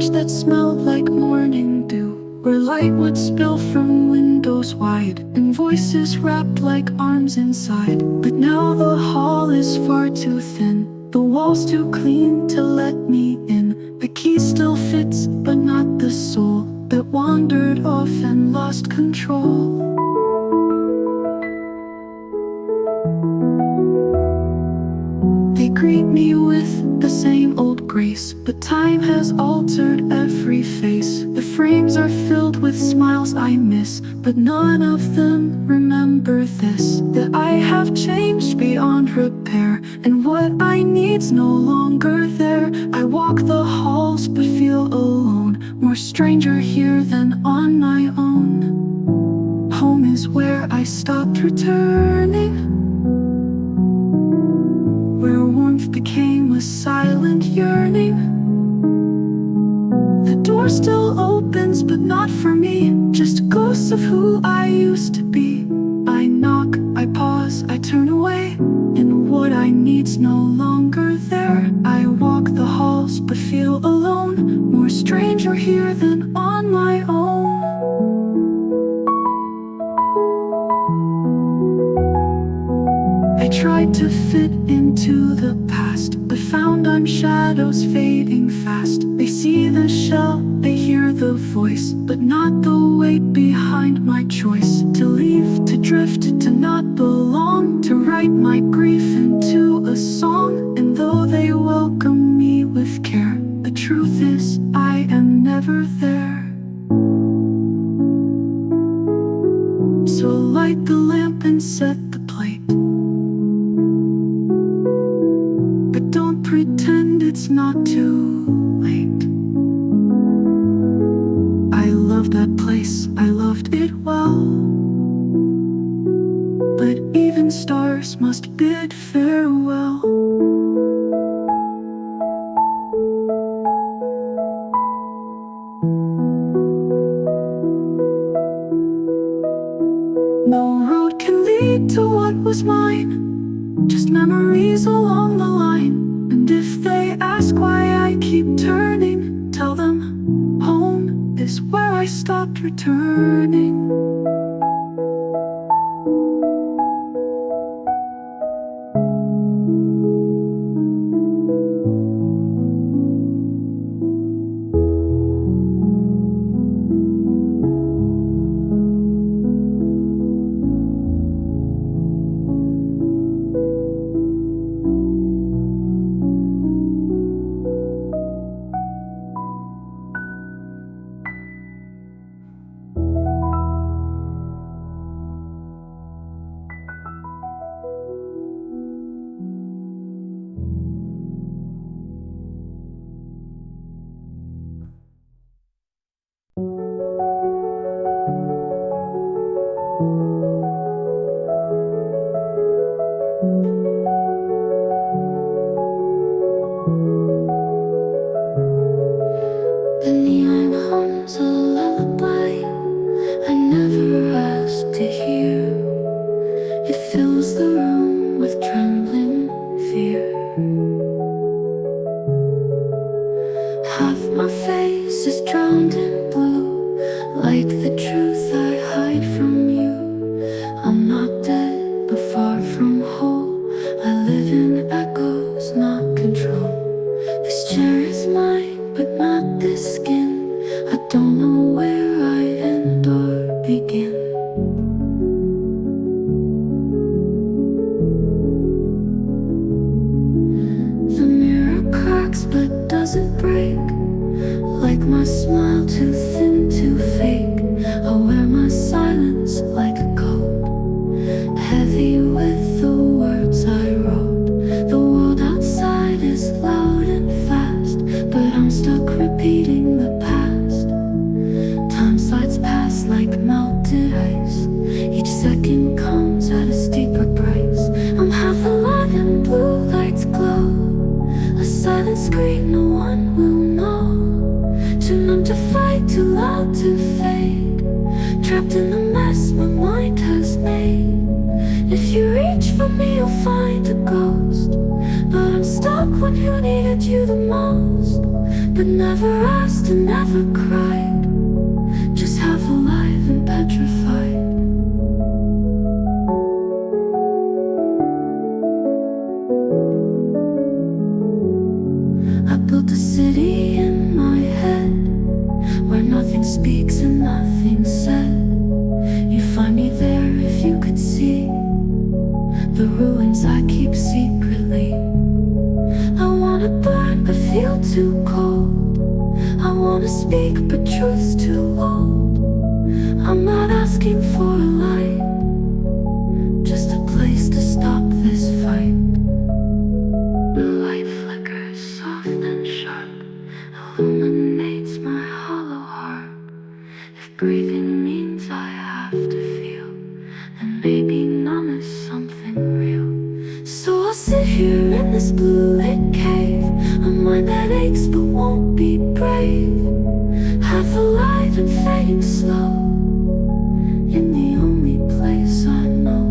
porch that smelled like morning dew, where light would spill from windows wide, and voices wrapped like arms inside. But now the hall is far too thin, the walls too clean to let me in. The key still fits, but not the soul that wandered off and lost control. They greet me with the same old grace, but time has altered every face. The frames are filled with smiles I miss, but none of them remember this: that I have changed beyond repair, and what I need's no longer there. I walk the halls but feel alone, more stranger here than on my own. Home is where I stopped returning, where warmth became a silent yearning. The door still opens, but not for me, just ghosts of who I used to be. I knock, I pause, I turn away, and what I need's no longer there. I walk the halls but feel alone, more stranger here than on my own. I tried to fit into the past, but found I'm shadows fading fast. They see the shell, they hear the voice, but not the weight behind my choice. To leave, to drift, to not belong, to write my grief into a song. And though they welcome me with care, the truth is I am never there. So light the lamp and set the plate, but don't pretend it's not too late. I love that place, I loved it well, but even stars must bid farewell. No road can lead to what was mine, just memories along the line. And if they ask why I keep turning, tell them home is where I stopped returning. The neon hums a lullaby I never asked to hear. It fills the room with trembling fear. Half my face is drowned in blue, like the truth I hide from you. I'm not dead, but far from whole. I live in echoes, not control. This chair is mine, but not this skin. I don't know where I end or begin. The mirror cracks but doesn't break, like my smile too thin to fake. I wear my silence like a coat, heavy with the words I wrote. The world outside is loud and fast, but I'm stuck repeating the past. Time slides past like melted ice, each second comes at a steeper price. I'm half alive and blue lights glow, a silent scream no one will know. Too numb to fight, too loud to fade, trapped in the mess my mind has made. If you reach for me you'll find a ghost, but I'm stuck when you needed you the most, but never asked who never cried, just half alive and petrified. I built a city in my head, where nothing speaks and nothing's said. You find me there if you could see the ruins I keep secretly. I wanna burn but feel too cold. I wanna speak but truth's too old. I'm not asking for a light, just a place to stop this fight. The light flickers soft and sharp, illuminates my hollow heart. If breathing means I have to feel, then maybe none is something real. So I'll sit here in this blue lit cave, a mind that aches but won't be brave, half alive and fading slow, in the only place I know.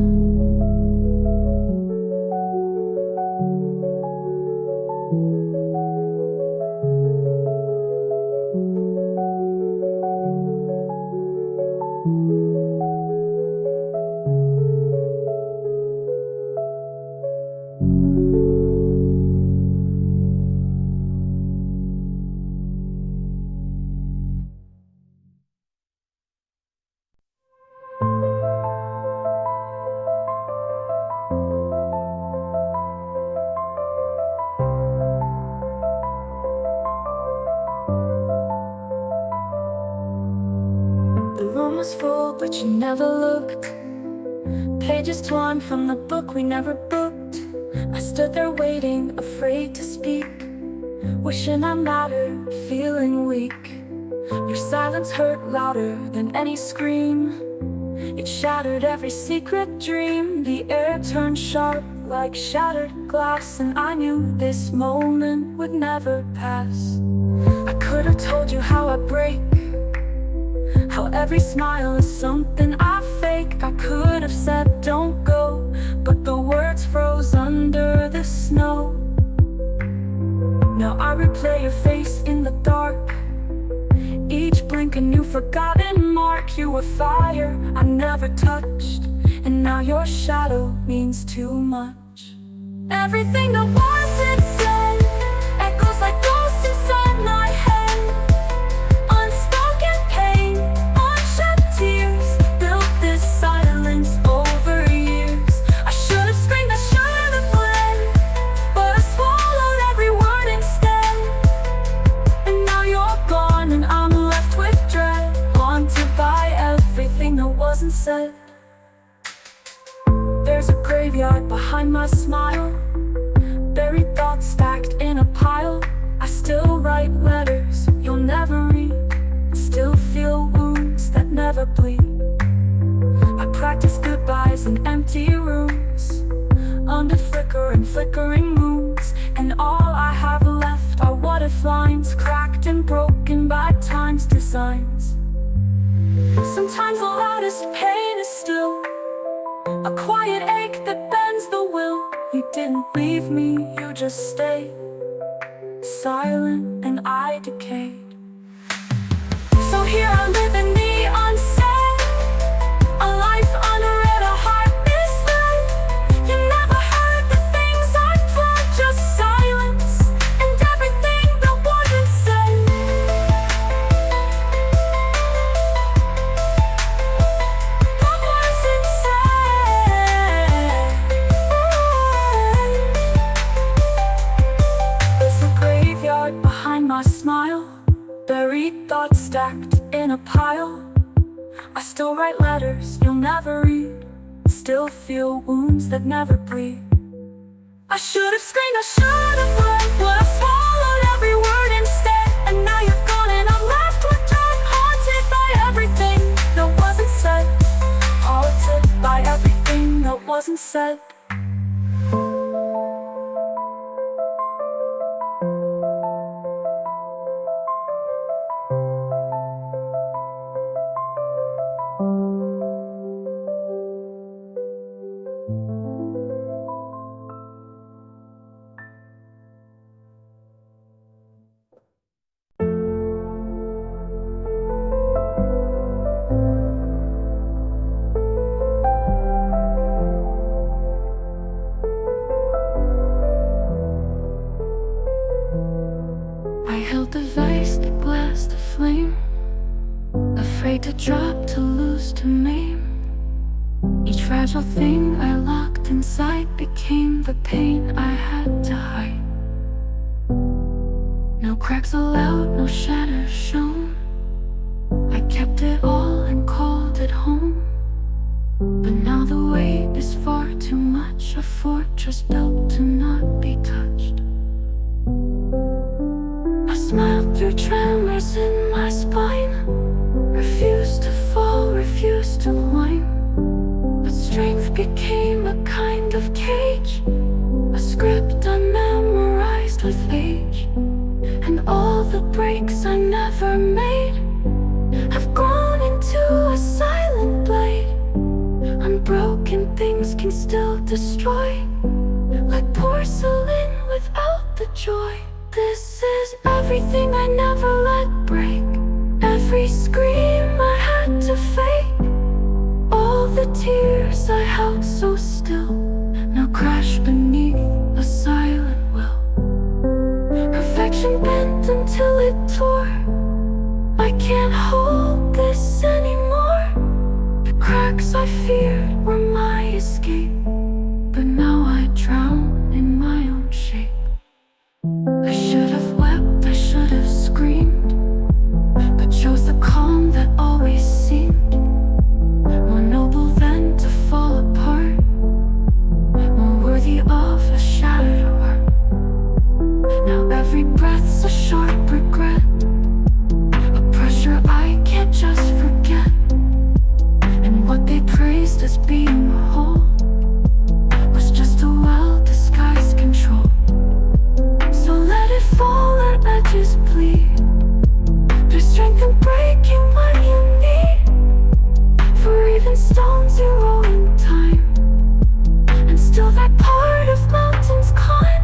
The room was full, but you never looked. Pages torn from the book we never booked. I stood there waiting, afraid to speak, wishing I mattered, feeling weak. Your silence hurt louder than any scream. It shattered every secret dream. The air turned sharp like shattered glass, and I knew this moment would never pass. I could have told you how I break, how every smile is something I fake. I could have said don't go, but the words froze under the snow. Now I replay your face in the dark, each blink a new forgotten mark. You were fire I never touched, and now your shadow means too much. Everything that wasn't said echoes like ghosts inside my head. Unspoken pain, unshed tears, built this silence over years. I should have screamed, I should have bled, but I swallowed every word instead. And now you're gone and I'm left with dread, haunted by everything that wasn't said. There's a graveyard behind my smile, buried thoughts stacked in a pile. I still write letters you'll never read, still feel wounds that never bleed. I practice goodbyes in empty rooms, under flicker and flickering moons. And all I have left are what if lines, cracked and broken by time's designs. Sometimes the loudest pain is still a quiet ache that bends the will. You didn't leave me, you just stayed silent and I decayed. So here I live in the unsaid, a life unread, a heart misled. You never heard the things I planned, just silence and everything that wasn't said. That wasn't said. There's a graveyard behind my smile, buried thoughts stacked in a pile. I still write letters you'll never read, still feel wounds that never bleed. I should have screamed, I should have run, but I swallowed every word instead. And now you're gone and I'm left with dread, haunted by everything that wasn't said, haunted by everything that wasn't said. fragile thing I locked inside became the pain I had to hide. No cracks allowed, no shadows shown. I kept it all and called it home. But now the weight is far too much, a fortress built to not be touched. I smiled through tremors in my spine, refused to fall, refused to whine. But strength became a kind of cage, a script I memorized with age. And all the breaks I never made have grown into a silent blade. Unbroken things can still destroy, like porcelain without the joy. This is everything I never let break, every scream I had to fake, all the tears I held so still, now crash beneath a silent will. Perfection bent until it tore. I can't hold this anymore. The cracks I feared were my escape, but now I drown in my own shape. I should have wept, I should have screamed, but chose the calm that always seemed more noble than to fall apart, more worthy of a shattered heart. Now every breath's a sharp regret, a pressure I can't just forget. And what they praised as being whole was just a well-disguised control. So let it fall, let edges bleed. There's strength in breaking what you need, for even stones erode in time, and still that part of mountains climb.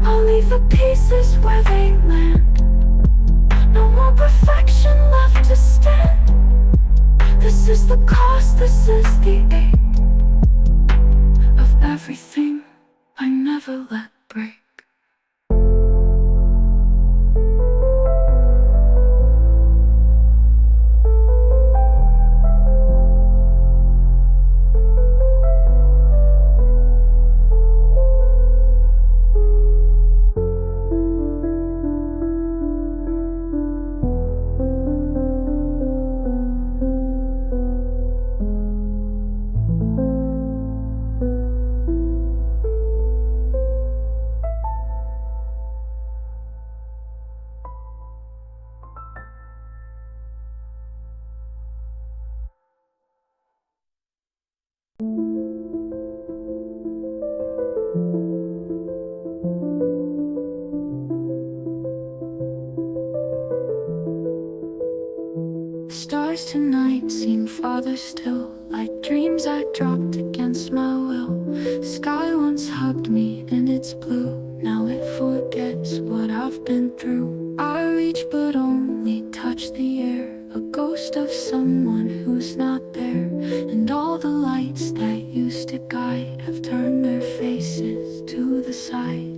I'll leave the pieces where they land. No more perfection left to stand. This is the cost, this is the ache of everything I never let break. Stars tonight seem farther still, like dreams I dropped against my will. Sky once hugged me and it's blue, now it forgets what I've been through. I reach but only touch the air, a ghost of someone who's not there. And all the lights that used to guide have turned their faces to the side.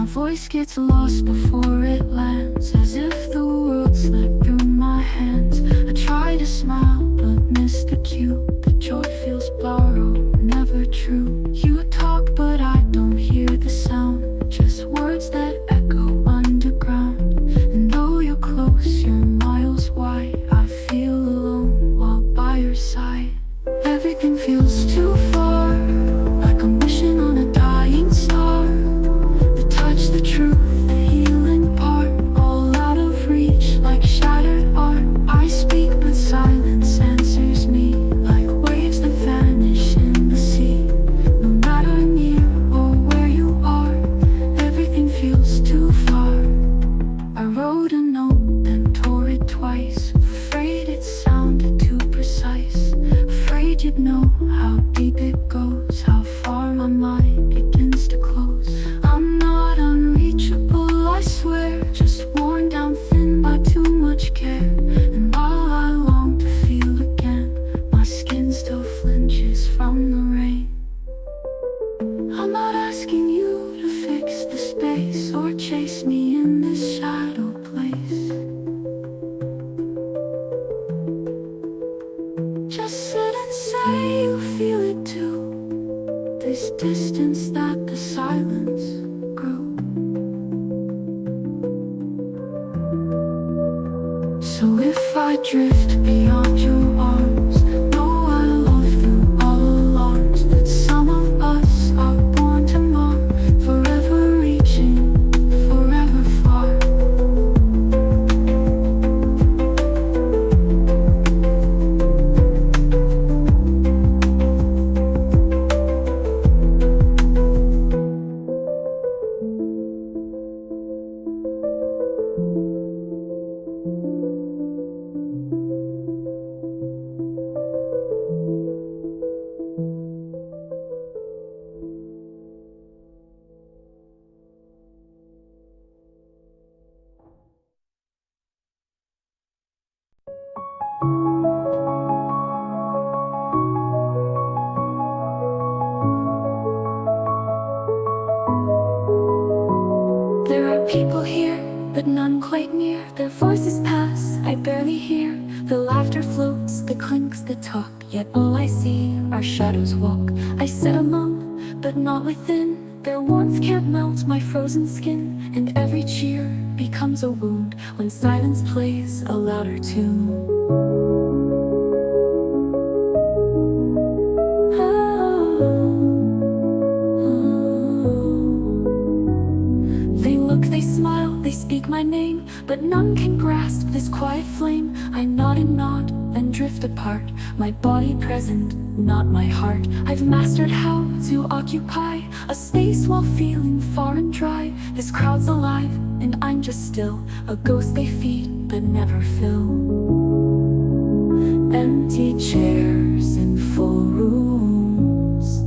Voice gets lost before it lands, as if the world slipped through my hands. I try to smile but miss the cue. The joy feels borrowed, never true. You talk but I don't hear the sound, just words that echo underground. And though you're close, you're miles wide, I feel alone while by your side. Everything feels too far, like I'm wishing on a dying star. The truth, the healing part, all out of reach, like shattered art. I speak but silence answers me, like waves that vanish in the sea. this distance that the silence grew. So if I drift beyond your arms, know I love through all alarms, that some of us are born to mar, forever reaching, forever far. There are people here, but none quite near. Their voices pass, I barely hear. The laughter floats, the clinks, the talk. Yet all I see are shadows walk. I sit among, but not within. Their warmth can't melt my frozen skin. And every cheer becomes a wound when silence plays a louder tune. They smile, they speak my name, but none can grasp this quiet flame. I nod and nod, then drift apart, my body present, not my heart. I've mastered how to occupy a space while feeling far and dry. This crowd's alive, and I'm just still, a ghost they feed, but never fill. Empty chairs in full rooms,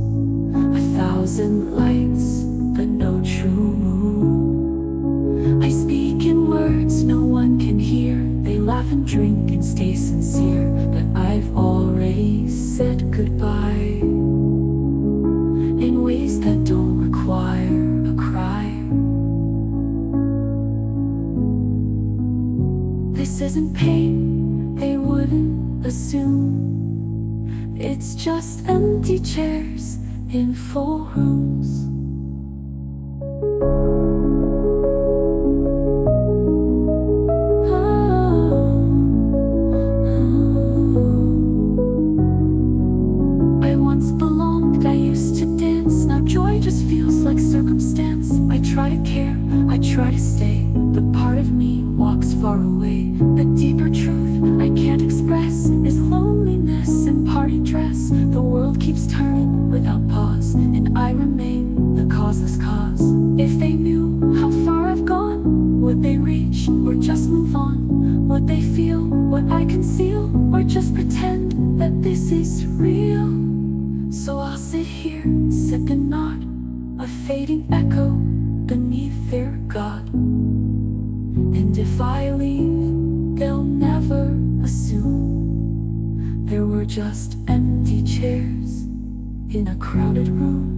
1,000 lights, but no true moon. I speak in words no one can hear. They laugh and drink and stay sincere, but I've already said goodbye in ways that don't require a cry. This isn't pain, they wouldn't assume. It's just empty chairs in full rooms. I try to care, I try to stay, but part of me walks far away. The deeper truth I can't express is loneliness and party dress. The world keeps turning without pause, and I remain the causeless cause. If they knew how far I've gone, would they reach or just move on? Would they feel what I conceal, or just pretend that this is real? So I'll sit here, sip and nod, a fading echo beneath their God. And if I leave, they'll never assume there were just empty chairs in a crowded room.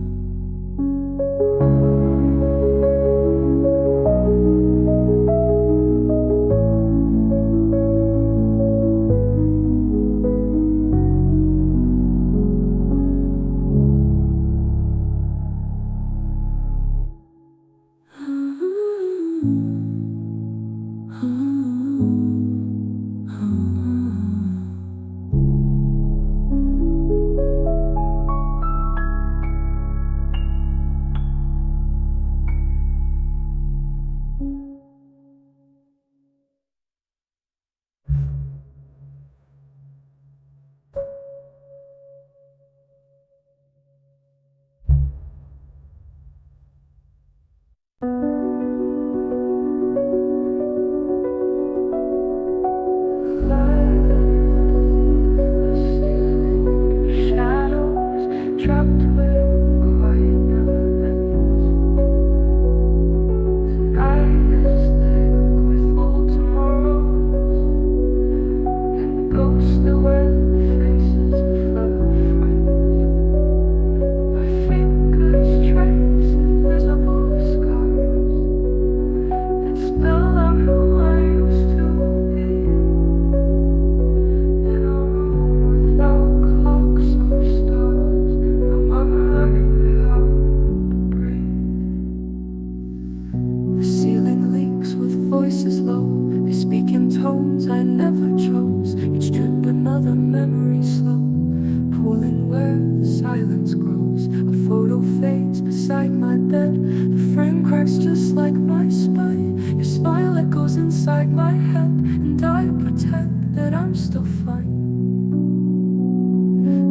beside my bed. The frame cracks just like my spine. Your smile echoes inside my head, and I pretend that I'm still fine.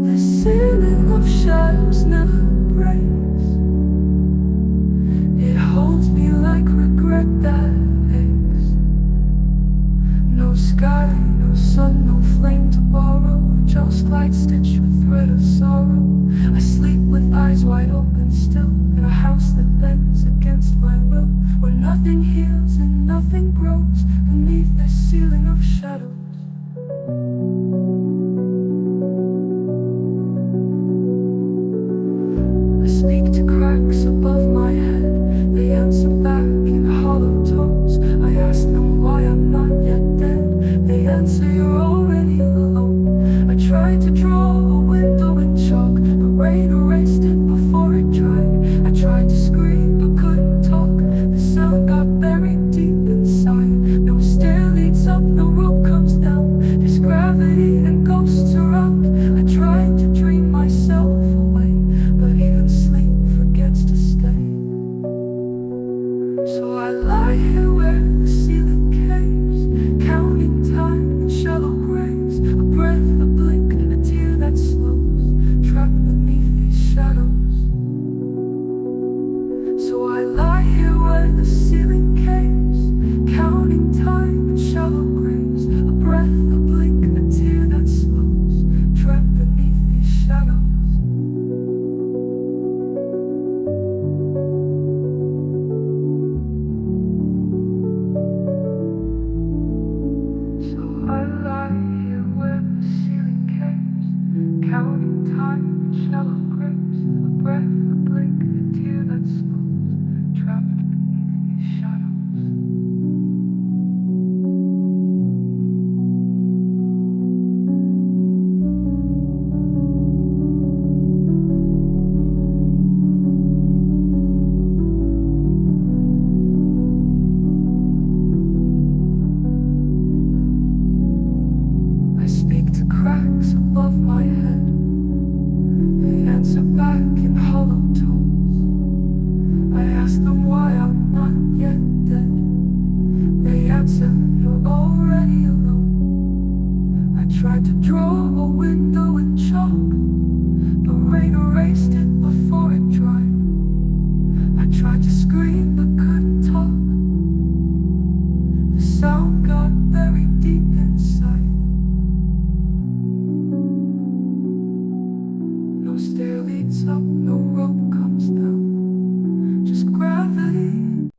The ceiling of shadows never breaks. It holds me like regret that aches. No sky, no sun, no flame to borrow, just light stitched with thread of sorrow. I sleep with eyes wide open still, in a house that bends against my will, where nothing heals and nothing grows beneath this ceiling of shadows. I speak to cracks above my head. They answer back in hollow tones. I ask them why I'm not yet dead. They answer, you're already alone. I tried to draw a window in chalk, but rain erased it before it dried. I tried to scream but couldn't talk. The sound got buried deep inside. No stair leads up, no rope comes down. There's gravity and ghosts around. I tried to dream myself away, but even sleep forgets to stay. So I lie here where the ceiling caves, counting time in shallow graves. A breath, a blink, a tear that slows, trapped beneath these shadows. So I lie here where the ceiling caves, counting time in shallow graves. A breath, a blink, a tear that slows, trapped beneath these shadows. So I lie here where the ceiling caves, counting time in shallow graves. A breath, a blink, a tear that slows, trapped beneath these shadows. I speak to cracks above my head. They answer back in hollow tones. I ask them why I'm not yet dead. They answer, you're already alone. I tried to draw a window in chalk, but rain erased it before it dried. I tried to scream but couldn't talk. The sound got buried deep inside. No stair leads up, no rope comes down, just gravity.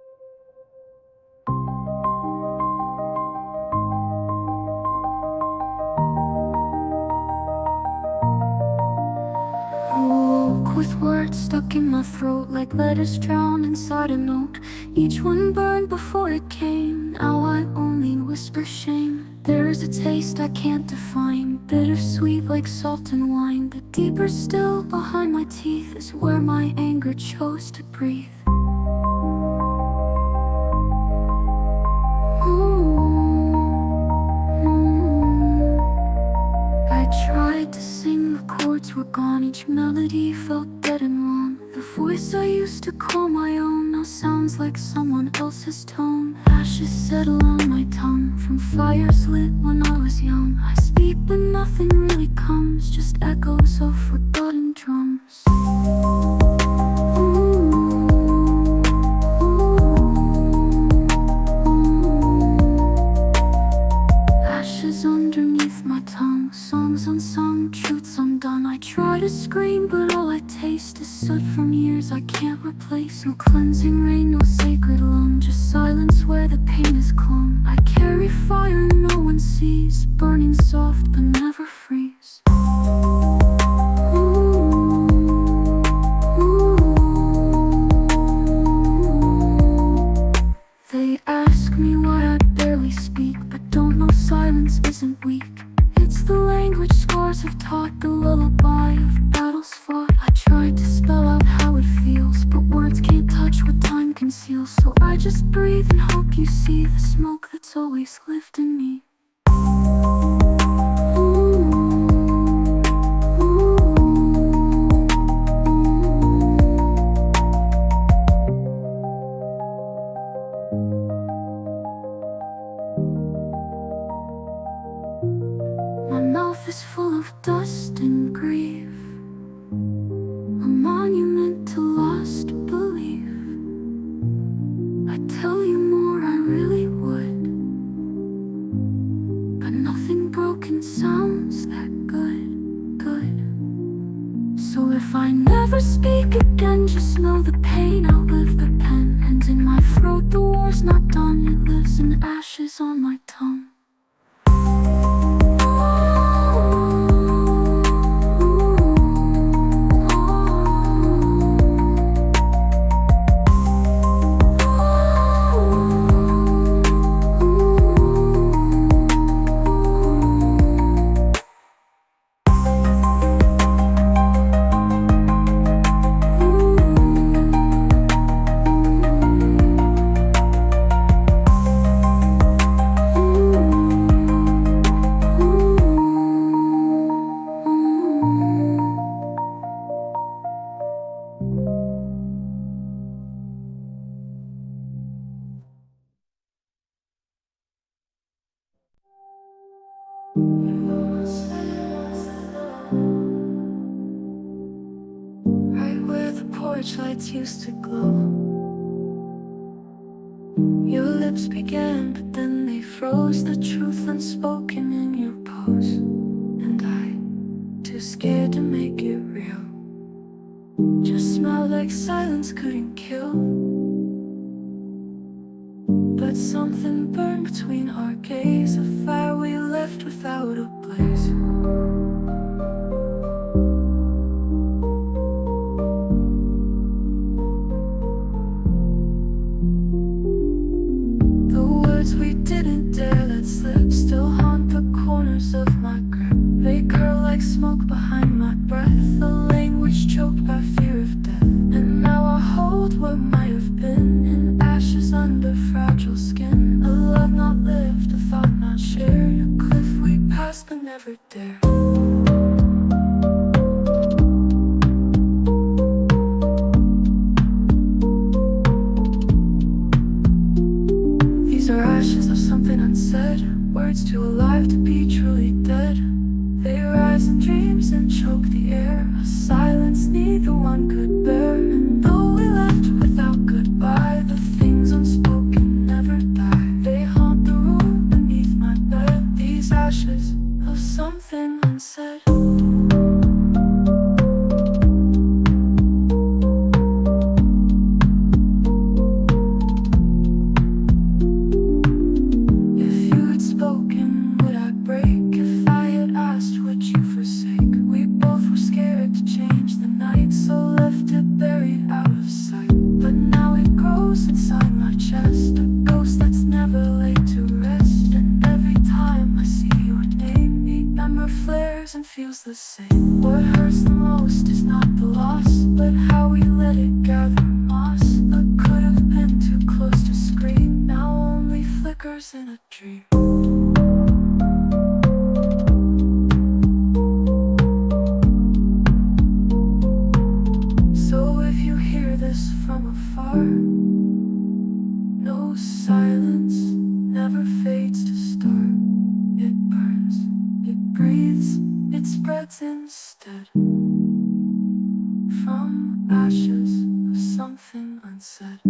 I woke with words stuck in my throat, like letters drowned inside a note. Each one burned before it came. Now I only whisper shame. There's a taste I can't define, bittersweet like salt and wine. But deeper still, behind my teeth, is where my anger chose to breathe. I tried to sing, the chords were gone. Each melody felt dead and wrong. The voice I used to call my own now sounds like someone else's tone. Ashes settle on my tongue from fires lit when I was young. I speak but nothing really comes, just echoes of forgotten drums. Ashes underneath my tongue, songs unsung, truths undone. I try to scream but all I taste is soot from years I can't replace. No cleansing rain, no sacred lung, just silence where the pain is clung. I carry fire no one sees, burning soft but never freeze. They ask me why I barely speak, but don't know silence isn't weak. It's the language scars have taught, the lullaby of battles fought. I tried to spell out how it feels, but words can't touch what time conceals. So I just breathe and hope you see the smoke that's always lived in me. is not done, it lives in ashes on my tongue. Right where the porch lights used to glow, your lips began, but then they froze. The truth unspoken in your pose, and I, too scared to make it real, just smelled like silence couldn't kill. But something burned between our gaze, a fire we left without a blaze. The words we didn't dare let slip still haunt the corners of my grip. They curl like smoke behind my breath, a language choked by fear of death. And now I hold what might have been in ashes under fragile skin. A love not lived, a thought not shared, a cliff we passed but never dared. These are ashes of something unsaid, words too alive to be truly dead. They rise in dreams and choke the air, a silence neither one could bear. And though we left without goodbye, the things unspoken never die. They haunt the room beneath my bed, these ashes of something unsaid. If you had spoken, would I break? If I had asked, would you forsake? We both were scared to change the night, so left it buried out of sight. But now it grows inside my chest, a ghost that's never laid to rest. And every time I see your name, the ember flares and feels the same. What hurts the most is not the loss, but how we let it gather moss. I could have been too close to scream, now only flickers in a dream. So if you hear this from afar, no, silence never fades to start. It burns, it breathes, it spreads instead. From ashes of something unsaid.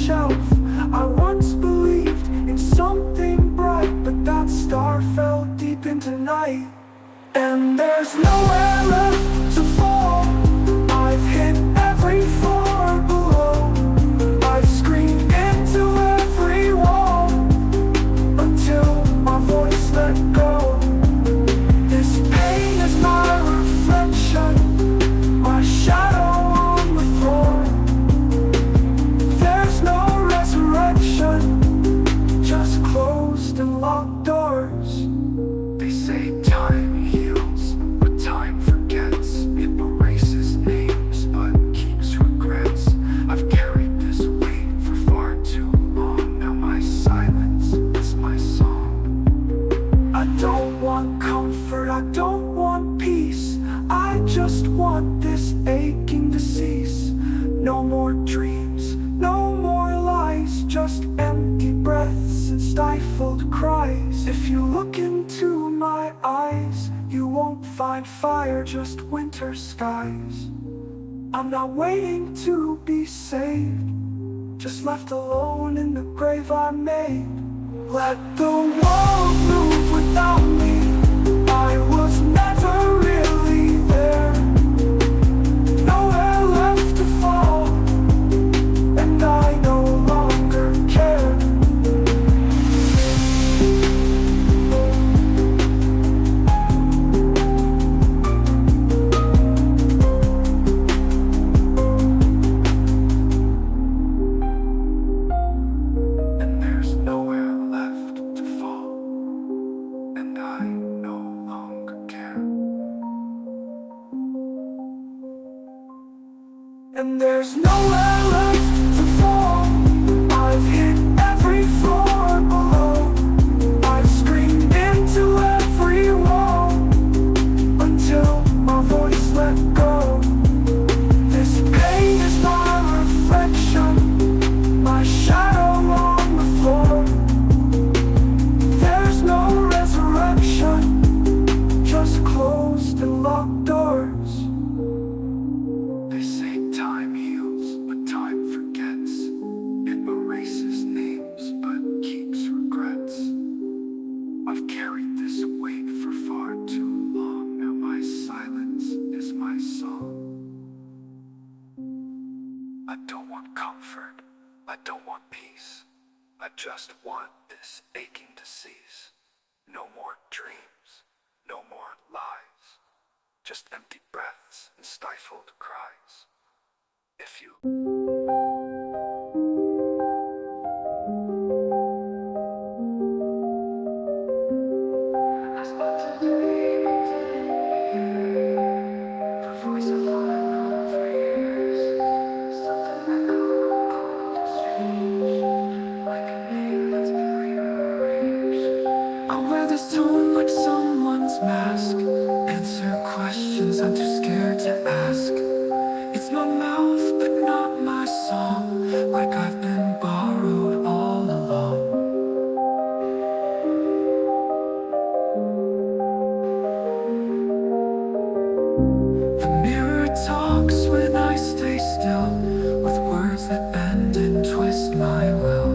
shelf. I once believed in something bright, but that star fell deep into night. And there's nowhere left to fall. I've hit every floor below. I've screamed into every wall until my voice let go. This pain is my reflection, my shadow on the floor. There's no resurrection, just closed and locked doors. They say time heals, but time forgets. It erases names, but keeps regrets. I've carried this weight for far too long. Now my silence is my song. I don't want comfort, I don't want peace. I just want this aching to cease. No more dreams, no more lies, just empty breaths and stifled cries. If you look into my eyes, you won't find fire, just winter skies. I'm not waiting to be saved, just left alone in the grave I made. Let the world move without me. I was never really there. Nowhere left to fall, and I no longer care. And there's nowhere left to fall, and I no longer care. And there's nowhere left to fall. I've hit every floor below. I've screamed into every wall until my voice let go. This pain is my reflection, my shadow on the floor. There's no resurrection, just closed and locked doors. They say time heals, but time forgets. It erases names, but keeps regrets. I've carried this weight for far too long. Now my silence is my song. I don't want comfort, I don't want peace. I just want this aching to cease. No more dreams, no more lies, just empty breaths and stifled cries. If you I wear this tone like someone's mask, answer questions I'm too scared to ask. It's my mouth, but not my song, like I've been borrowed all along. The mirror talks when I stay still, with words that bend and twist my will.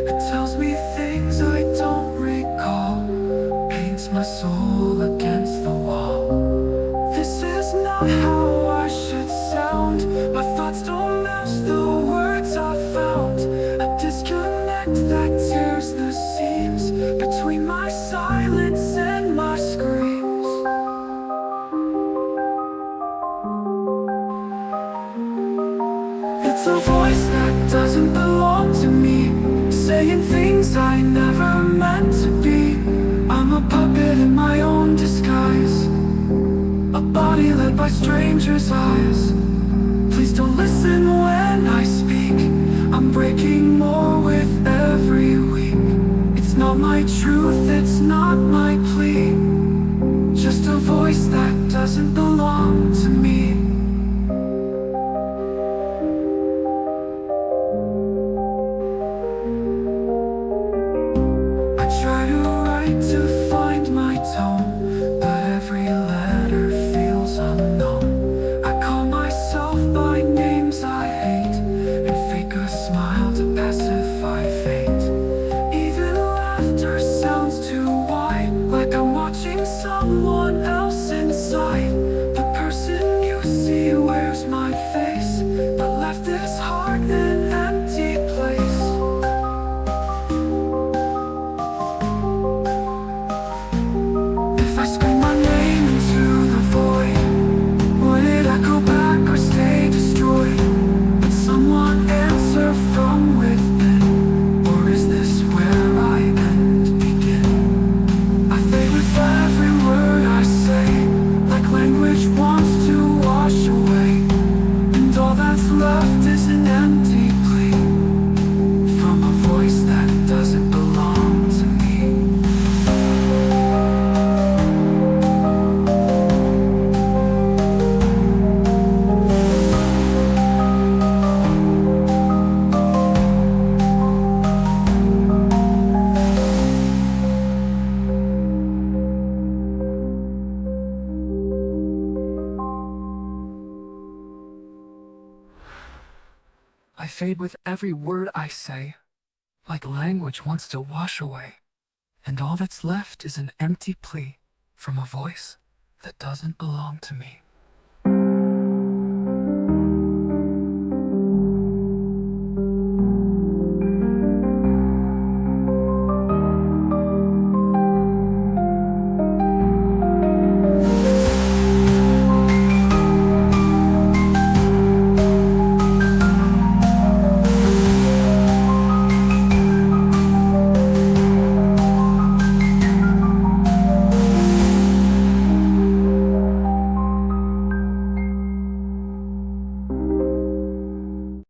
It tells me things I don't recall, paints my soul against the wall. This is not how I should sound. My thoughts don't match the words I found. A disconnect that tears the seams between my silence and my screams. It's a voice that doesn't belong to me, saying things I never meant to be. I'm a puppet in my own disguise, a body led by strangers' eyes. Please don't listen when I speak. I'm breaking more with every week. It's not my truth, it's not my plea, just a voice that doesn't belong to me. I try to write to find my tone, but every letter feels unknown. I call myself by names I hate and fake a smile to pass fade with every word I say, like language wants to wash away. And all that's left is an empty plea from a voice that doesn't belong to me.